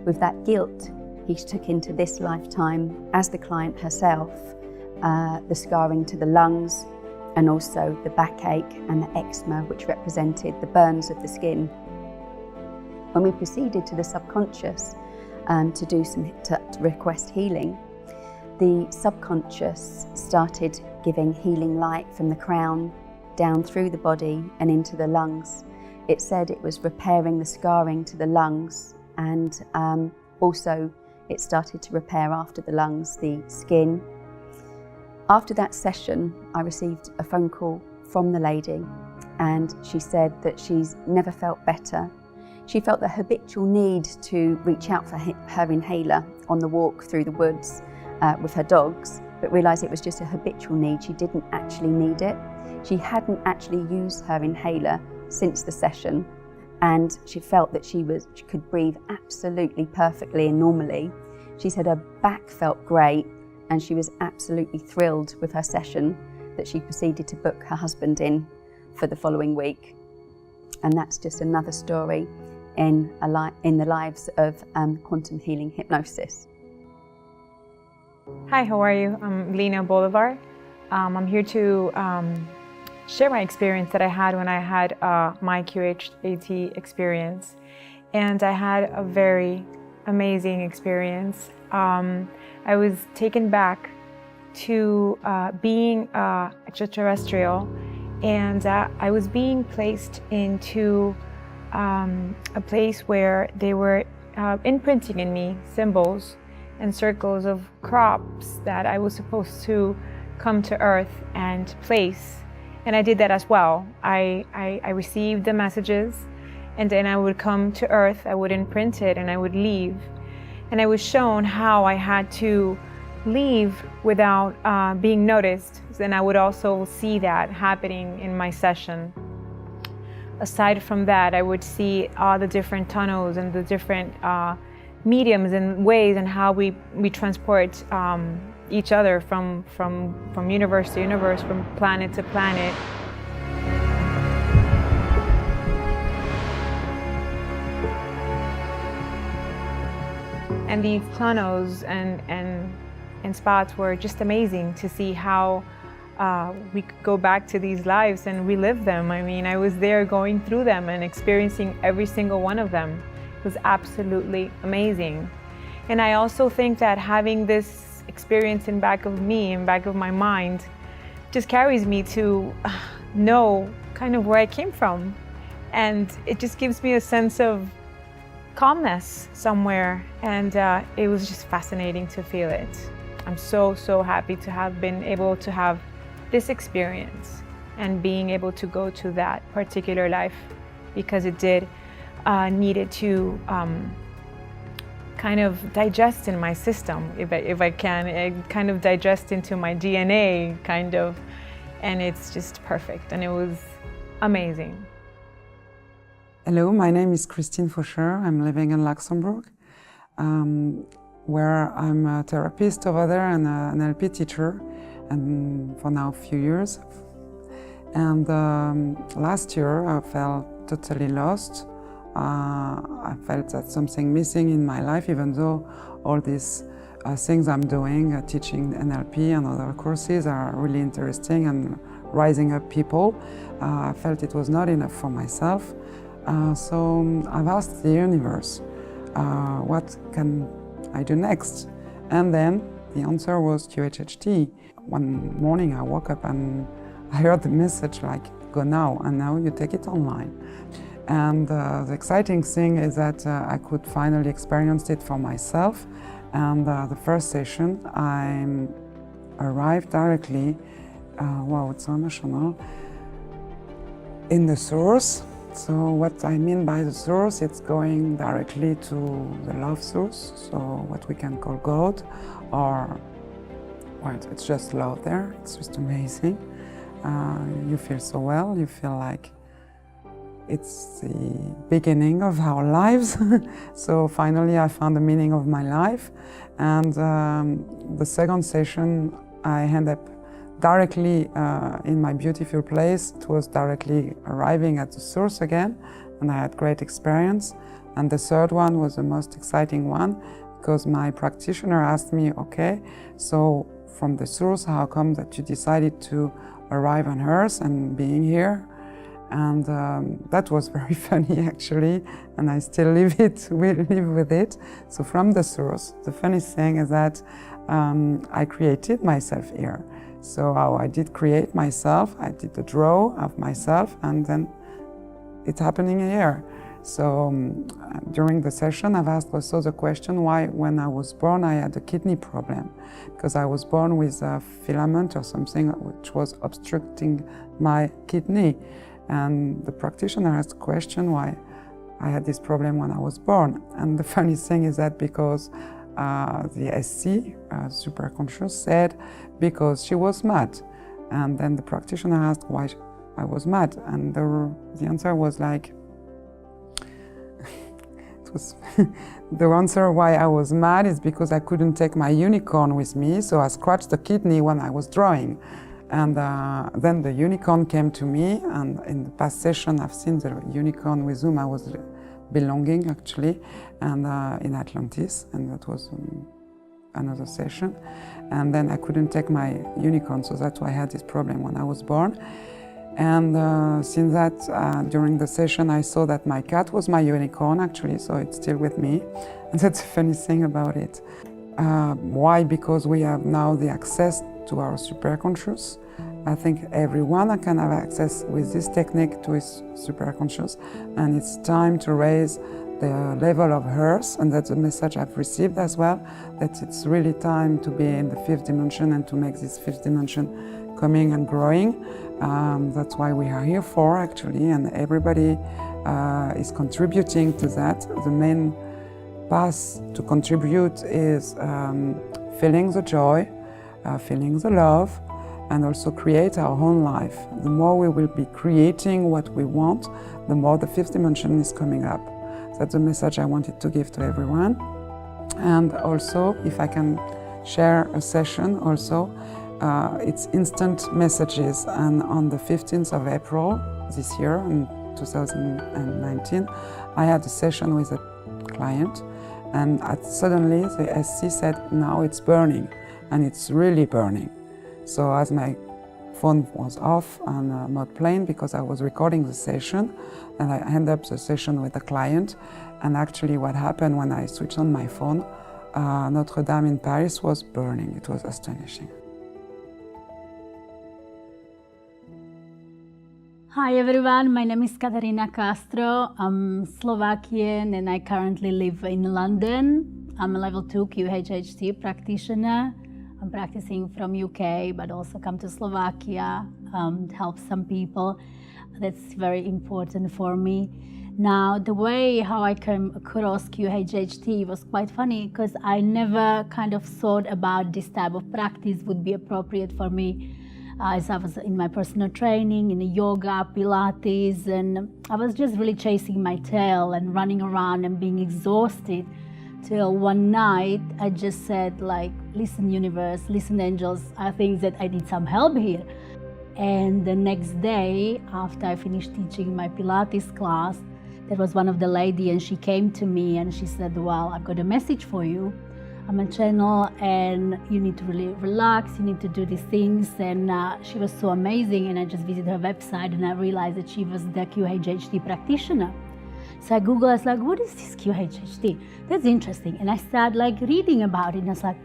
[SPEAKER 8] With that guilt, he took into this lifetime, as the client herself, the scarring to the lungs and also the backache and the eczema, which represented the burns of the skin. When we proceeded to the subconscious to request healing, the subconscious started giving healing light from the crown down through the body and into the lungs. It said it was repairing the scarring to the lungs, and also it started to repair after the lungs the skin. After that session, I received a phone call from the lady, and she said that she's never felt better. She felt the habitual need to reach out for her inhaler on the walk through the woods with her dogs, but realised it was just a habitual need. She didn't actually need it. She hadn't actually used her inhaler since the session, and she felt that she could breathe absolutely perfectly and normally. She said her back felt great, and she was absolutely thrilled with her session, that she proceeded to book her husband in for the following week. And that's just another story in the lives of quantum healing hypnosis.
[SPEAKER 9] Hi, how are you? I'm Lena Bolivar. I'm here to share my experience that I had when I had my QHHT experience. And I had a very amazing experience. I was taken back to being extraterrestrial, and I was being placed into a place where they were imprinting in me symbols and circles of crops that I was supposed to come to Earth and place. And I did that as well. I received the messages, and then I would come to Earth, I would imprint it, and I would leave. And I was shown how I had to leave without being noticed. And I would also see that happening in my session. Aside from that, I would see all the different tunnels and the different mediums and ways and how we transport each other from universe to universe, from planet to planet. And these tunnels and spots were just amazing to see how we could go back to these lives and relive them. I mean, I was there going through them and experiencing every single one of them. It was absolutely amazing. And I also think that having this experience in back of me, in back of my mind, just carries me to know kind of where I came from. And it just gives me a sense of calmness somewhere. And it was just fascinating to feel it. I'm so happy to have been able to have this experience and being able to go to that particular life, because it did needed to kind of digest in my system, if I can, kind of digest into my DNA, kind of, and it's just perfect, and it was amazing.
[SPEAKER 10] Hello, my name is Christine Faucher. I'm living in Luxembourg, where I'm a therapist over there and an NLP teacher, and for now a few years. And last year I felt totally lost. I felt that something missing in my life, even though all these things I'm doing, teaching NLP and other courses, are really interesting and rising up people. I felt it was not enough for myself. So I've asked the universe, what can I do next? And then the answer was QHHT. One morning I woke up and I heard the message like, go now, and now you take it online. And the exciting thing is that I could finally experience it for myself. And the first session, I arrived directly, wow, it's so emotional, in the source. So what I mean by the source, it's going directly to the love source, so what we can call God, or well, it's just love there. It's just amazing. You feel so well, you feel like it's the beginning of our lives. So finally I found the meaning of my life. And the second session, I ended up directly in my beautiful place. It was directly arriving at the source again, and I had great experience. And the third one was the most exciting one, because my practitioner asked me, okay, so from the source, how come that you decided to arrive on Earth and being here? And that was very funny, actually, and I still live with it. So from the source, the funny thing is that I created myself here. So how I did create myself, I did the draw of myself, and then it's happening here. So during the session, I've asked also the question why, when I was born, I had a kidney problem, because I was born with a filament or something which was obstructing my kidney. And the practitioner asked the question why I had this problem when I was born. And the funny thing is that because the SC, superconscious, said because she was mad. And then the practitioner asked why I was mad, and the answer was like, it was the answer why I was mad is because I couldn't take my unicorn with me, so I scratched the kidney when I was drawing. And then the unicorn came to me, and in the past session I've seen the unicorn with whom I was belonging actually, and in Atlantis, and that was another session. And then I couldn't take my unicorn, so that's why I had this problem when I was born. And since that, during the session, I saw that my cat was my unicorn actually, so it's still with me. And that's a funny thing about it. Why? Because we have now the access to our superconscious. I think everyone can have access with this technique to his superconscious, and it's time to raise the level of Earth, and that's a message I've received as well, that it's really time to be in the fifth dimension and to make this fifth dimension coming and growing. That's why we are here for actually, and everybody is contributing to that. The main path to contribute is feeling the joy, feeling the love, and also create our own life. The more we will be creating what we want, the more the fifth dimension is coming up. That's the message I wanted to give to everyone. And also, if I can share a session also, it's instant messages. And on the 15th of April this year, in 2019, I had a session with a client, and suddenly the SC said, now it's burning, and it's really burning. So as my phone was off on mode plane because I was recording the session, and I ended up the session with the client. And actually what happened when I switched on my phone, Notre Dame in Paris was burning. It was astonishing.
[SPEAKER 11] Hi everyone, my name is Katarina Castro. I'm Slovakian and I currently live in London. I'm a level 2 QHHT practitioner. I'm practicing from UK, but also come to Slovakia to help some people. That's very important for me. Now, the way how I came across QHHT was quite funny because I never kind of thought about this type of practice would be appropriate for me. As I was in my personal training, in the yoga, Pilates, and I was just really chasing my tail and running around and being exhausted. Till one night, I just said like, listen universe, listen angels, I think that I need some help here. And the next day, after I finished teaching my Pilates class, there was one of the ladies and she came to me and she said, well, I've got a message for you. I'm a channel and you need to really relax, you need to do these things. And she was so amazing, and I just visited her website and I realized that she was the QHHT practitioner. So I Googled, I was like, what is this QHHT? That's interesting. And I started like reading about it and I was like,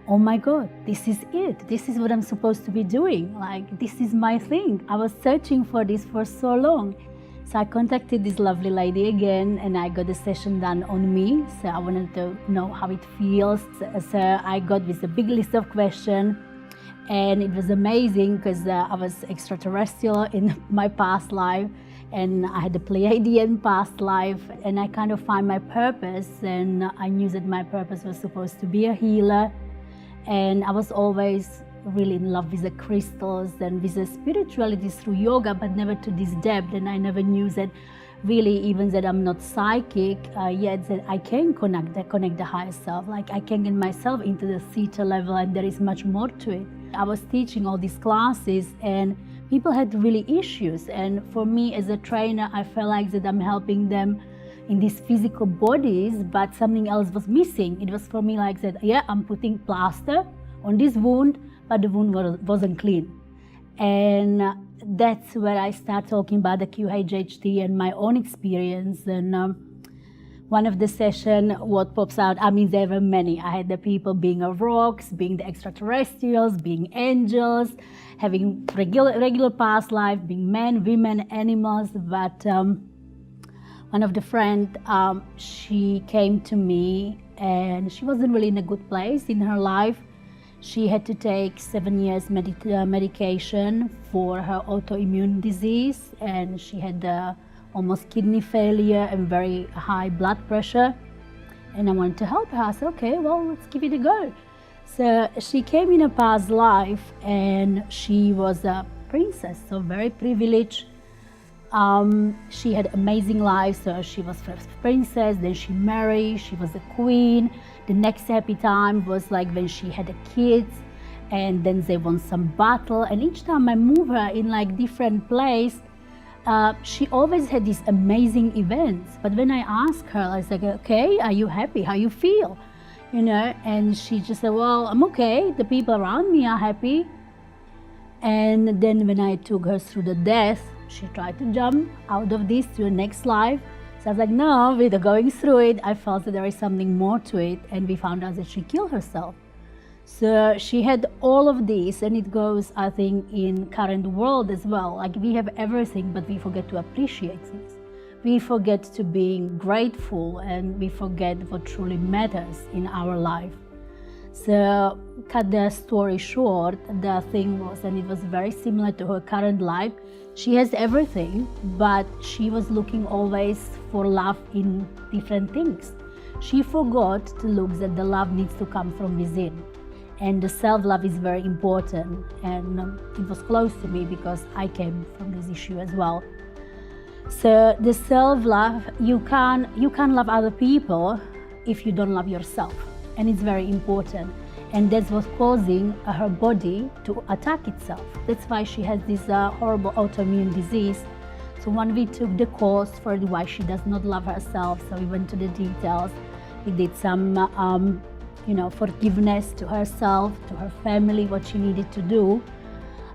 [SPEAKER 11] oh my God, this is it. This is what I'm supposed to be doing. Like, this is my thing. I was searching for this for so long. So I contacted this lovely lady again and I got the session done on me. So I wanted to know how it feels. So I got with a big list of questions, and it was amazing because I was extraterrestrial in my past life, and I had a Pleiadian past life, and I kind of found my purpose, and I knew that my purpose was supposed to be a healer. And I was always really in love with the crystals and with the spirituality through yoga, but never to this depth. And I never knew that really, even that I'm not psychic, yet that I can connect the higher self. Like I can get myself into the theta level, and there is much more to it. I was teaching all these classes and people had really issues. And for me as a trainer, I felt like that I'm helping them in these physical bodies, but something else was missing. It was for me like that, yeah, I'm putting plaster on this wound, but the wound wasn't clean. And that's where I start talking about the QHHT and my own experience. And one of the session, what pops out, I mean, there were many. I had the people being rocks, being the extraterrestrials, being angels, having regular past life, being men, women, animals. But one of the friends, she came to me and she wasn't really in a good place in her life. She had to take 7 years medication for her autoimmune disease, and she had almost kidney failure and very high blood pressure. And I wanted to help her. I said, okay, well, let's give it a go. So she came in a past life and she was a princess, so very privileged. She had amazing life, so she was first princess, then she married, she was a queen. The next happy time was like when she had a kid, and then they won some battle. And each time I move her in like different place, she always had these amazing events. But when I asked her, I was like, okay, are you happy? How you feel? You know, and she just said, well, I'm okay. The people around me are happy. And then when I took her through the death, she tried to jump out of this to the next life. So I was like, no, we're going through it. I felt that there is something more to it. And we found out that she killed herself. So she had all of this, and it goes, I think, in current world as well. Like, we have everything, but we forget to appreciate things. We forget to be grateful, and we forget what truly matters in our life. So, cut the story short, the thing was, and it was very similar to her current life, she has everything, but she was looking always for love in different things. She forgot to look that the love needs to come from within. And the self-love is very important, and it was close to me because I came from this issue as well. So the self-love, you can't love other people if you don't love yourself, and it's very important. And that's what's causing her body to attack itself. That's why she has this horrible autoimmune disease. So when we took the course for why she does not love herself, so we went to the details. We did some forgiveness to herself, to her family, what she needed to do.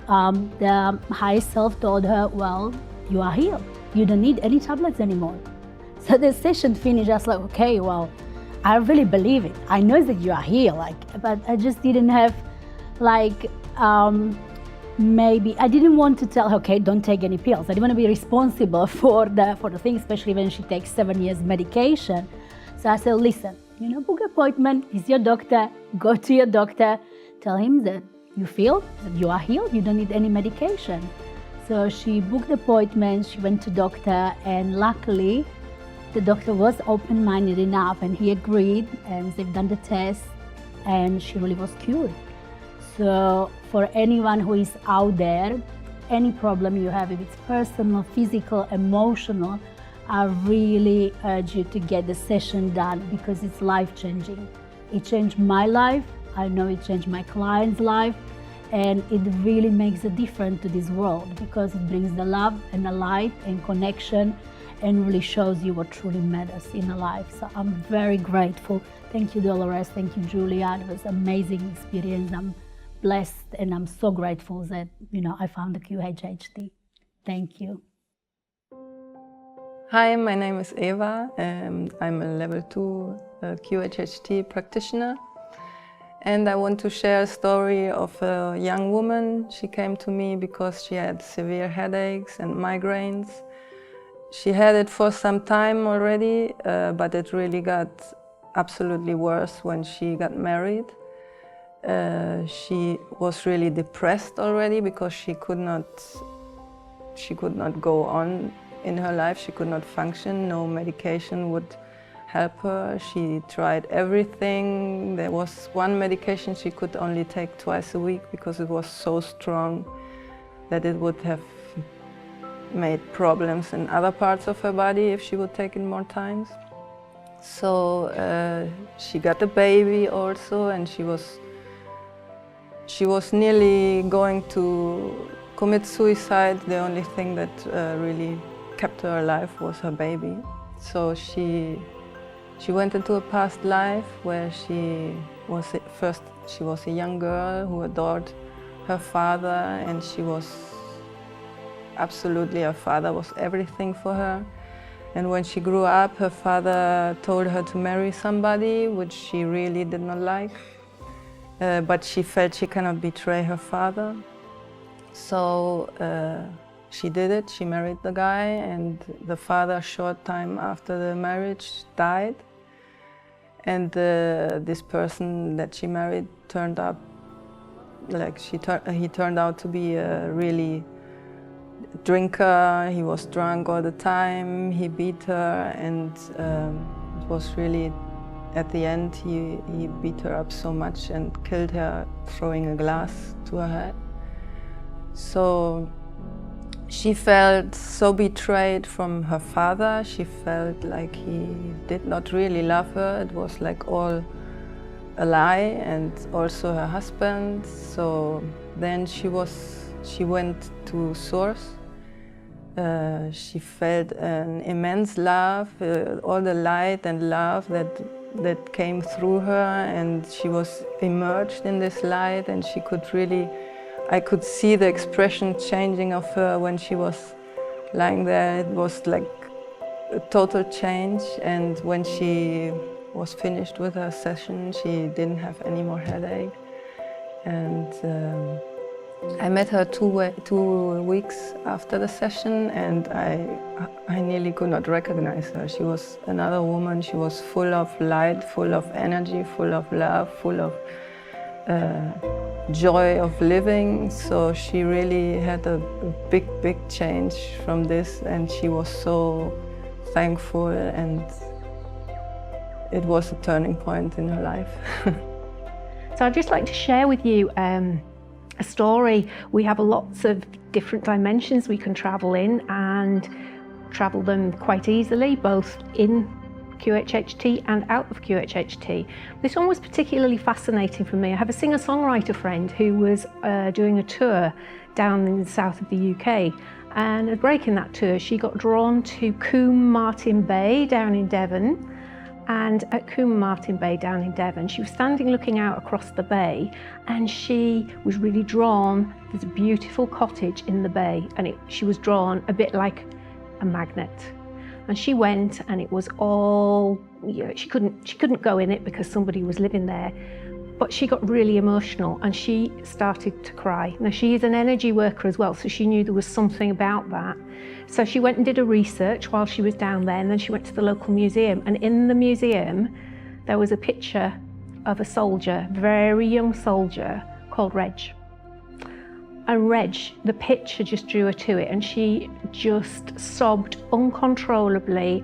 [SPEAKER 11] The higher self told her, well, you are healed. You don't need any tablets anymore. So the session finished, I was like, okay, well, I really believe it. I know that you are healed, but I just didn't have, maybe, I didn't want to tell her, okay, don't take any pills. I didn't want to be responsible for the thing, especially when she takes 7 years medication. So I said, listen, book appointment, he's your doctor, go to your doctor, tell him that you feel that you are healed, you don't need any medication. So she booked the appointment, she went to doctor, and luckily the doctor was open-minded enough and he agreed, and they've done the test and she really was cured. So for anyone who is out there, any problem you have, if it's personal, physical, emotional, I really urge you to get the session done because it's life-changing. It changed my life, I know it changed my client's life, and it really makes a difference to this world because it brings the love and the light and connection and really shows you what truly matters in a life. So I'm very grateful. Thank you, Dolores. Thank you, Julia. It was an amazing experience. I'm blessed and I'm so grateful that, I found the QHHT. Thank you.
[SPEAKER 12] Hi, my name is Eva. I'm a level 2 QHHT practitioner. And I want to share a story of a young woman. She came to me because she had severe headaches and migraines. She had it for some time already, but it really got absolutely worse when she got married. She was really depressed already because she could not go on in her life. She could not function. No medication would help her. She tried everything. There was one medication she could only take twice a week because it was so strong that it would have made problems in other parts of her body if she would take it more times. So she got a baby also, and she was nearly going to commit suicide. The only thing that really kept her alive was her baby. So she went into a past life where she was a young girl who adored her father, and her father was everything for her. And when she grew up, her father told her to marry somebody, which she really did not like. But she felt she cannot betray her father. So she did it. She married the guy, and the father, a short time after the marriage, died. And this person that she married turned out, he turned out to be a really drinker. He was drunk all the time. He beat her, and it was really at the end he beat her up so much and killed her, throwing a glass to her head. So she felt so betrayed from her father. She felt like he did not really love her. It was like all a lie, and also her husband. So then she went to Source. She felt an immense love, all the light and love that came through her, and she was immersed in this light, and she could really, I could see the expression changing of her when she was lying there. It was like a total change, and when she was finished with her session, she didn't have any more headache. And I met her 2 weeks after the session, and I nearly could not recognize her. She was another woman. She was full of light, full of energy, full of love, full of joy of living. So she really had a big change from this, and she was so thankful, and it was a turning point in her life.
[SPEAKER 13] So I'd just like to share with you a story. We have lots of different dimensions we can travel in, and travel them quite easily, both in QHHT and out of QHHT. This one was particularly fascinating for me. I have a singer-songwriter friend who was doing a tour down in the south of the UK, and at a break in that tour she got drawn to Combe Martin Bay down in Devon. And at Combe Martin Bay down in Devon, she was standing looking out across the bay, and she was really drawn. There's a beautiful cottage in the bay, and she was drawn a bit like a magnet. And she went, and it was all, you know, she couldn't go in it because somebody was living there. But she got really emotional, and she started to cry. Now, she is an energy worker as well, so she knew there was something about that. So she went and did a research while she was down there, and then she went to the local museum. And in the museum, there was a picture of a soldier, very young soldier, called Reg. And Reg, the picture just drew her to it, and she just sobbed uncontrollably,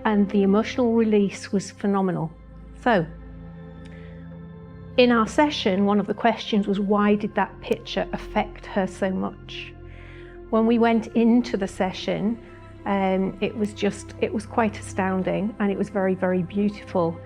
[SPEAKER 13] and the emotional release was phenomenal. So, in our session, one of the questions was, why did that picture affect her so much? When we went into the session, it was quite astounding, and it was very, very beautiful.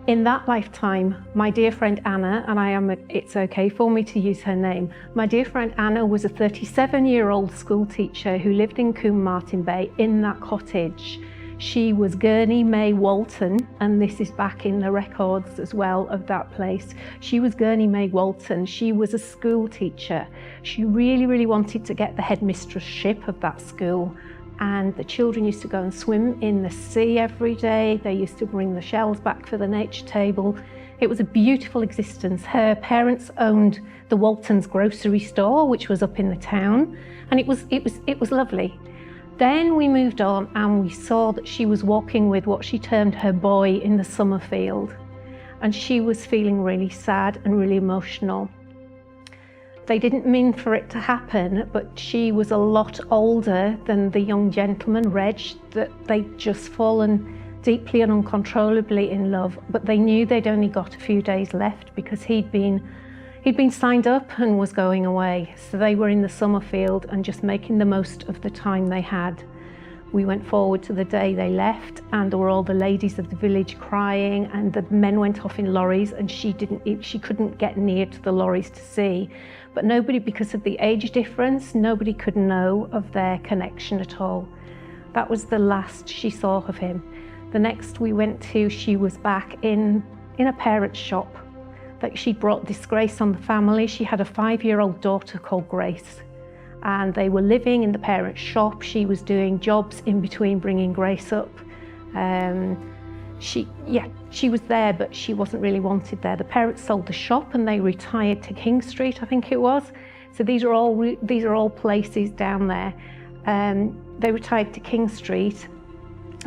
[SPEAKER 13] In that lifetime, my dear friend Anna, and it's okay for me to use her name, my dear friend Anna was a 37-year-old school teacher who lived in Combe Martin Bay in that cottage. She was Gurney May Walton, and this is back in the records as well of that place. She was Gurney May Walton. She was a school teacher. She really, really wanted to get the headmistress-ship of that school, and the children used to go and swim in the sea every day. They used to bring the shells back for the nature table. It was a beautiful existence. Her parents owned the Waltons grocery store, which was up in the town, and it was lovely. Then we moved on, and we saw that she was walking with what she termed her boy in the summer field, and she was feeling really sad and really emotional. They didn't mean for it to happen, but she was a lot older than the young gentleman, Reg, that they'd just fallen deeply and uncontrollably in love, but they knew they'd only got a few days left because he'd been signed up and was going away. So they were in the summer field and just making the most of the time they had. We went forward to the day they left, and there were all the ladies of the village crying, and the men went off in lorries, and she couldn't get near to the lorries to see. But nobody, because of the age difference, nobody could know of their connection at all. That was the last she saw of him. The next we went to, she was back in a parent's shop. That she brought disgrace on the family. She had a 5-year-old daughter called Grace, and they were living in the parents' shop. She was doing jobs in between bringing Grace up. She was there, but she wasn't really wanted there. The parents sold the shop and they retired to King Street, I think it was. So these are all places down there. They retired to King Street,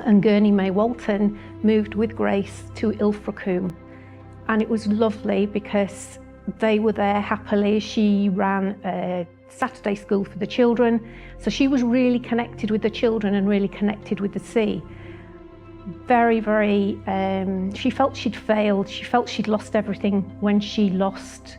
[SPEAKER 13] and Gurney May Walton moved with Grace to Ilfracombe. And it was lovely because they were there happily. She ran a Saturday school for the children, so she was really connected with the children and really connected with the sea. very, very, she felt she'd failed. She felt she'd lost everything when she lost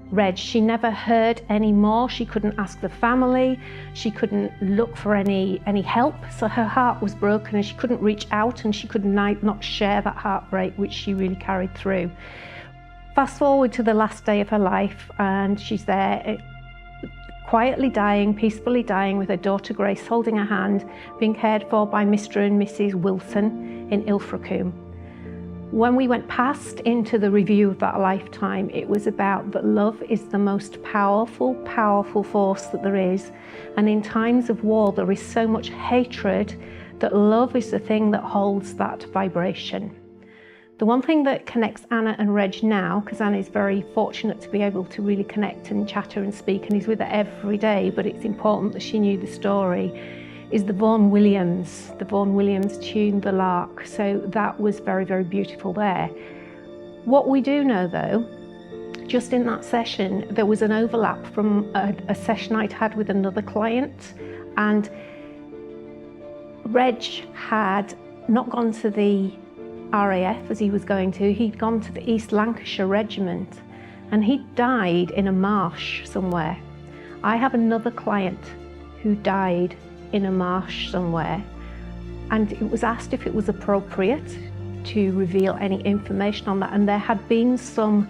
[SPEAKER 13] Reg. She never heard any more. She couldn't ask the family. She couldn't look for any help. So her heart was broken and she couldn't reach out, and she could not share that heartbreak, which she really carried through. Fast forward to the last day of her life, and she's there quietly dying, peacefully dying, with her daughter Grace holding her hand, being cared for by Mr. and Mrs. Wilson in Ilfracombe. When we went past into the review of that lifetime, it was about that love is the most powerful, powerful force that there is. And in times of war, there is so much hatred that love is the thing that holds that vibration. The one thing that connects Anna and Reg now, because Anna is very fortunate to be able to really connect and chatter and speak, and he's with her every day, but it's important that she knew the story, is the Vaughan Williams tune, The Lark. So that was very, very beautiful there. What we do know though, just in that session, there was an overlap from a session I'd had with another client, and Reg had not gone to the RAF as he was going to. He'd gone to the East Lancashire Regiment, and he died in a marsh somewhere. I have another client who died in a marsh somewhere, and it was asked if it was appropriate to reveal any information on that, and there had been some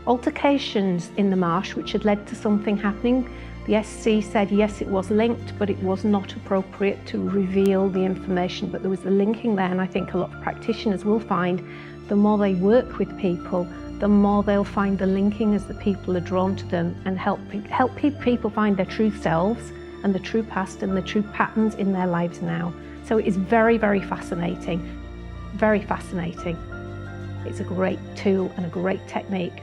[SPEAKER 13] altercations in the marsh which had led to something happening. The SC said yes, it was linked, but it was not appropriate to reveal the information, but there was a linking there, and I think a lot of practitioners will find the more they work with people, the more they'll find the linking as the people are drawn to them, and help people find their true selves and the true past and the true patterns in their lives now. So it is very, very fascinating, very fascinating. It's a great tool and a great technique.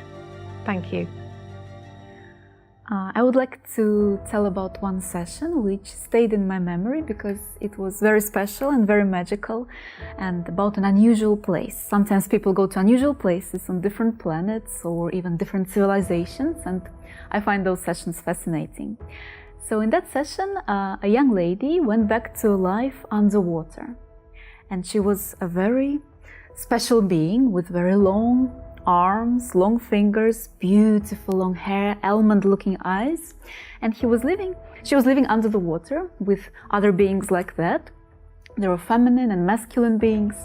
[SPEAKER 13] Thank you.
[SPEAKER 14] I would like to tell about one session which stayed in my memory because it was very special and very magical, and about an unusual place. Sometimes people go to unusual places on different planets or even different civilizations, and I find those sessions fascinating. So in that session, a young lady went back to life underwater, and she was a very special being with very long arms, long fingers, beautiful long hair, almond-looking eyes, and she was living under the water with other beings like that. There were feminine and masculine beings,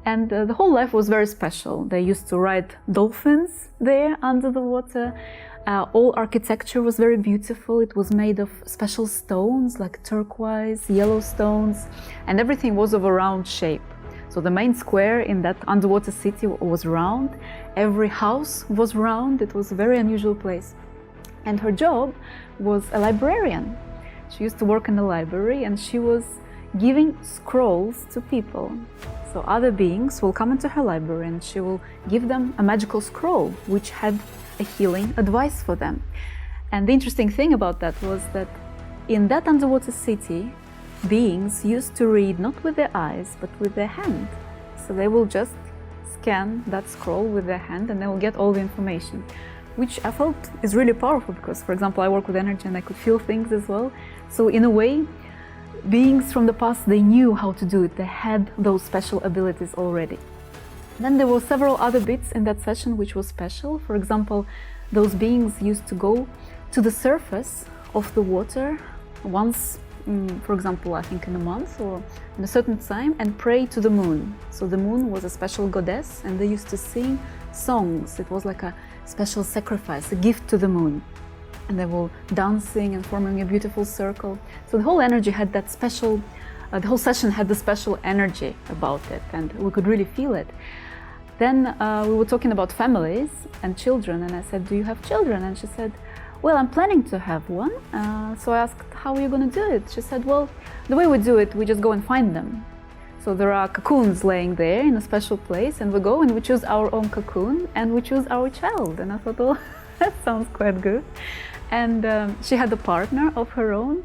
[SPEAKER 14] and the whole life was very special. They used to ride dolphins there under the water. All architecture was very beautiful. It was made of special stones like turquoise, yellow stones, and everything was of a round shape. So the main square in that underwater city was round. Every house was round. It was a very unusual place. And her job was a librarian. She used to work in the library, and she was giving scrolls to people. So other beings will come into her library and she will give them a magical scroll which had a healing advice for them. And the interesting thing about that was that in that underwater city, beings used to read not with their eyes but with their hand. So they will just scan that scroll with their hand and they will get all the information, which I felt is really powerful because, for example, I work with energy and I could feel things as well. So in a way, beings from the past, they knew how to do it. They had those special abilities already. Then there were several other bits in that session which was special. For example, those beings used to go to the surface of the water once, for example, I think in a month or in a certain time, and pray to the moon. So the moon was a special goddess, and they used to sing songs. It was like a special sacrifice, a gift to the moon. And they were dancing and forming a beautiful circle. So the whole energy had that special, the whole session had the special energy about it, and we could really feel it. Then we were talking about families and children, and I said, do you have children? And she said, well, I'm planning to have one. So I asked, how are you going to do it? She said, well, the way we do it, we just go and find them. So there are cocoons laying there in a special place, and we go and we choose our own cocoon and we choose our child. And I thought, well, that sounds quite good. And she had a partner of her own.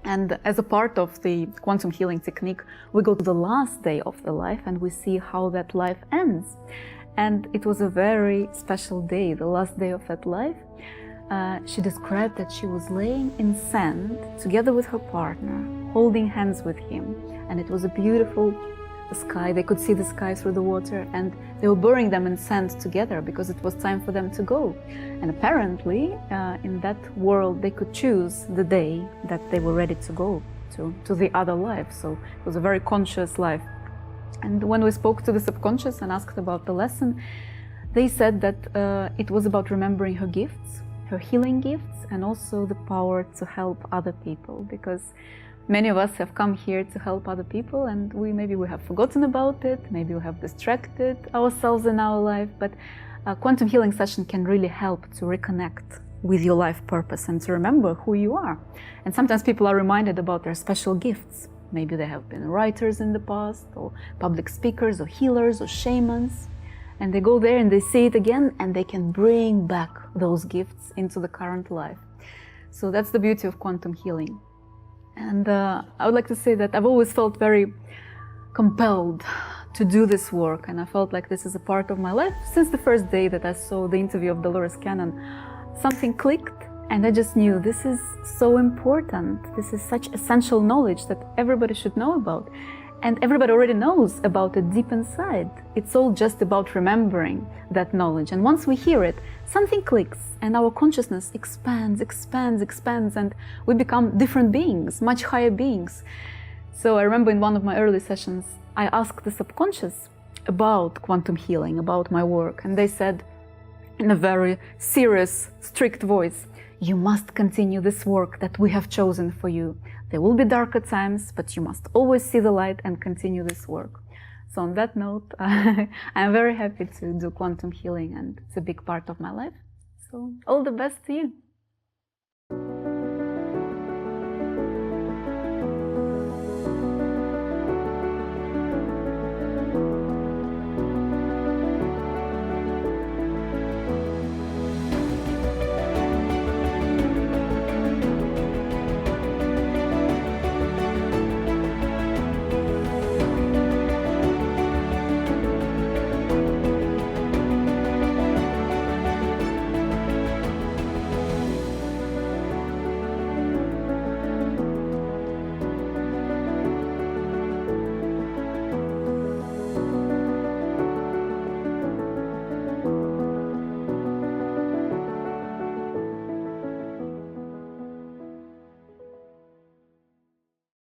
[SPEAKER 14] And as a part of the quantum healing technique, we go to the last day of the life and we see how that life ends. And it was a very special day, the last day of that life. She described that she was laying in sand together with her partner, holding hands with him. And it was a beautiful sky. They could see the sky through the water, and they were burying them in sand together because it was time for them to go. And apparently, in that world, they could choose the day that they were ready to go to the other life. So it was a very conscious life. And when we spoke to the subconscious and asked about the lesson, they said that it was about remembering her gifts, her healing gifts, and also the power to help other people, because many of us have come here to help other people, and maybe we have forgotten about it, maybe we have distracted ourselves in our life, but a quantum healing session can really help to reconnect with your life purpose and to remember who you are. And sometimes people are reminded about their special gifts. Maybe they have been writers in the past, or public speakers, or healers, or shamans. And they go there and they see it again, and they can bring back those gifts into the current life. So that's the beauty of quantum healing. And I would like to say that I've always felt very compelled to do this work, and I felt like this is a part of my life. Since the first day that I saw the interview of Dolores Cannon, something clicked, and I just knew this is so important. This is such essential knowledge that everybody should know about. And everybody already knows about it deep inside. It's all just about remembering that knowledge. And once we hear it, something clicks and our consciousness expands, and we become different beings, much higher beings. So I remember in one of my early sessions, I asked the subconscious about quantum healing, about my work. And they said in a very serious, strict voice, "You must continue this work that we have chosen for you. There will be darker times, but you must always see the light and continue this work." So on that note, I'm very happy to do quantum healing, and it's a big part of my life. So all the best to you.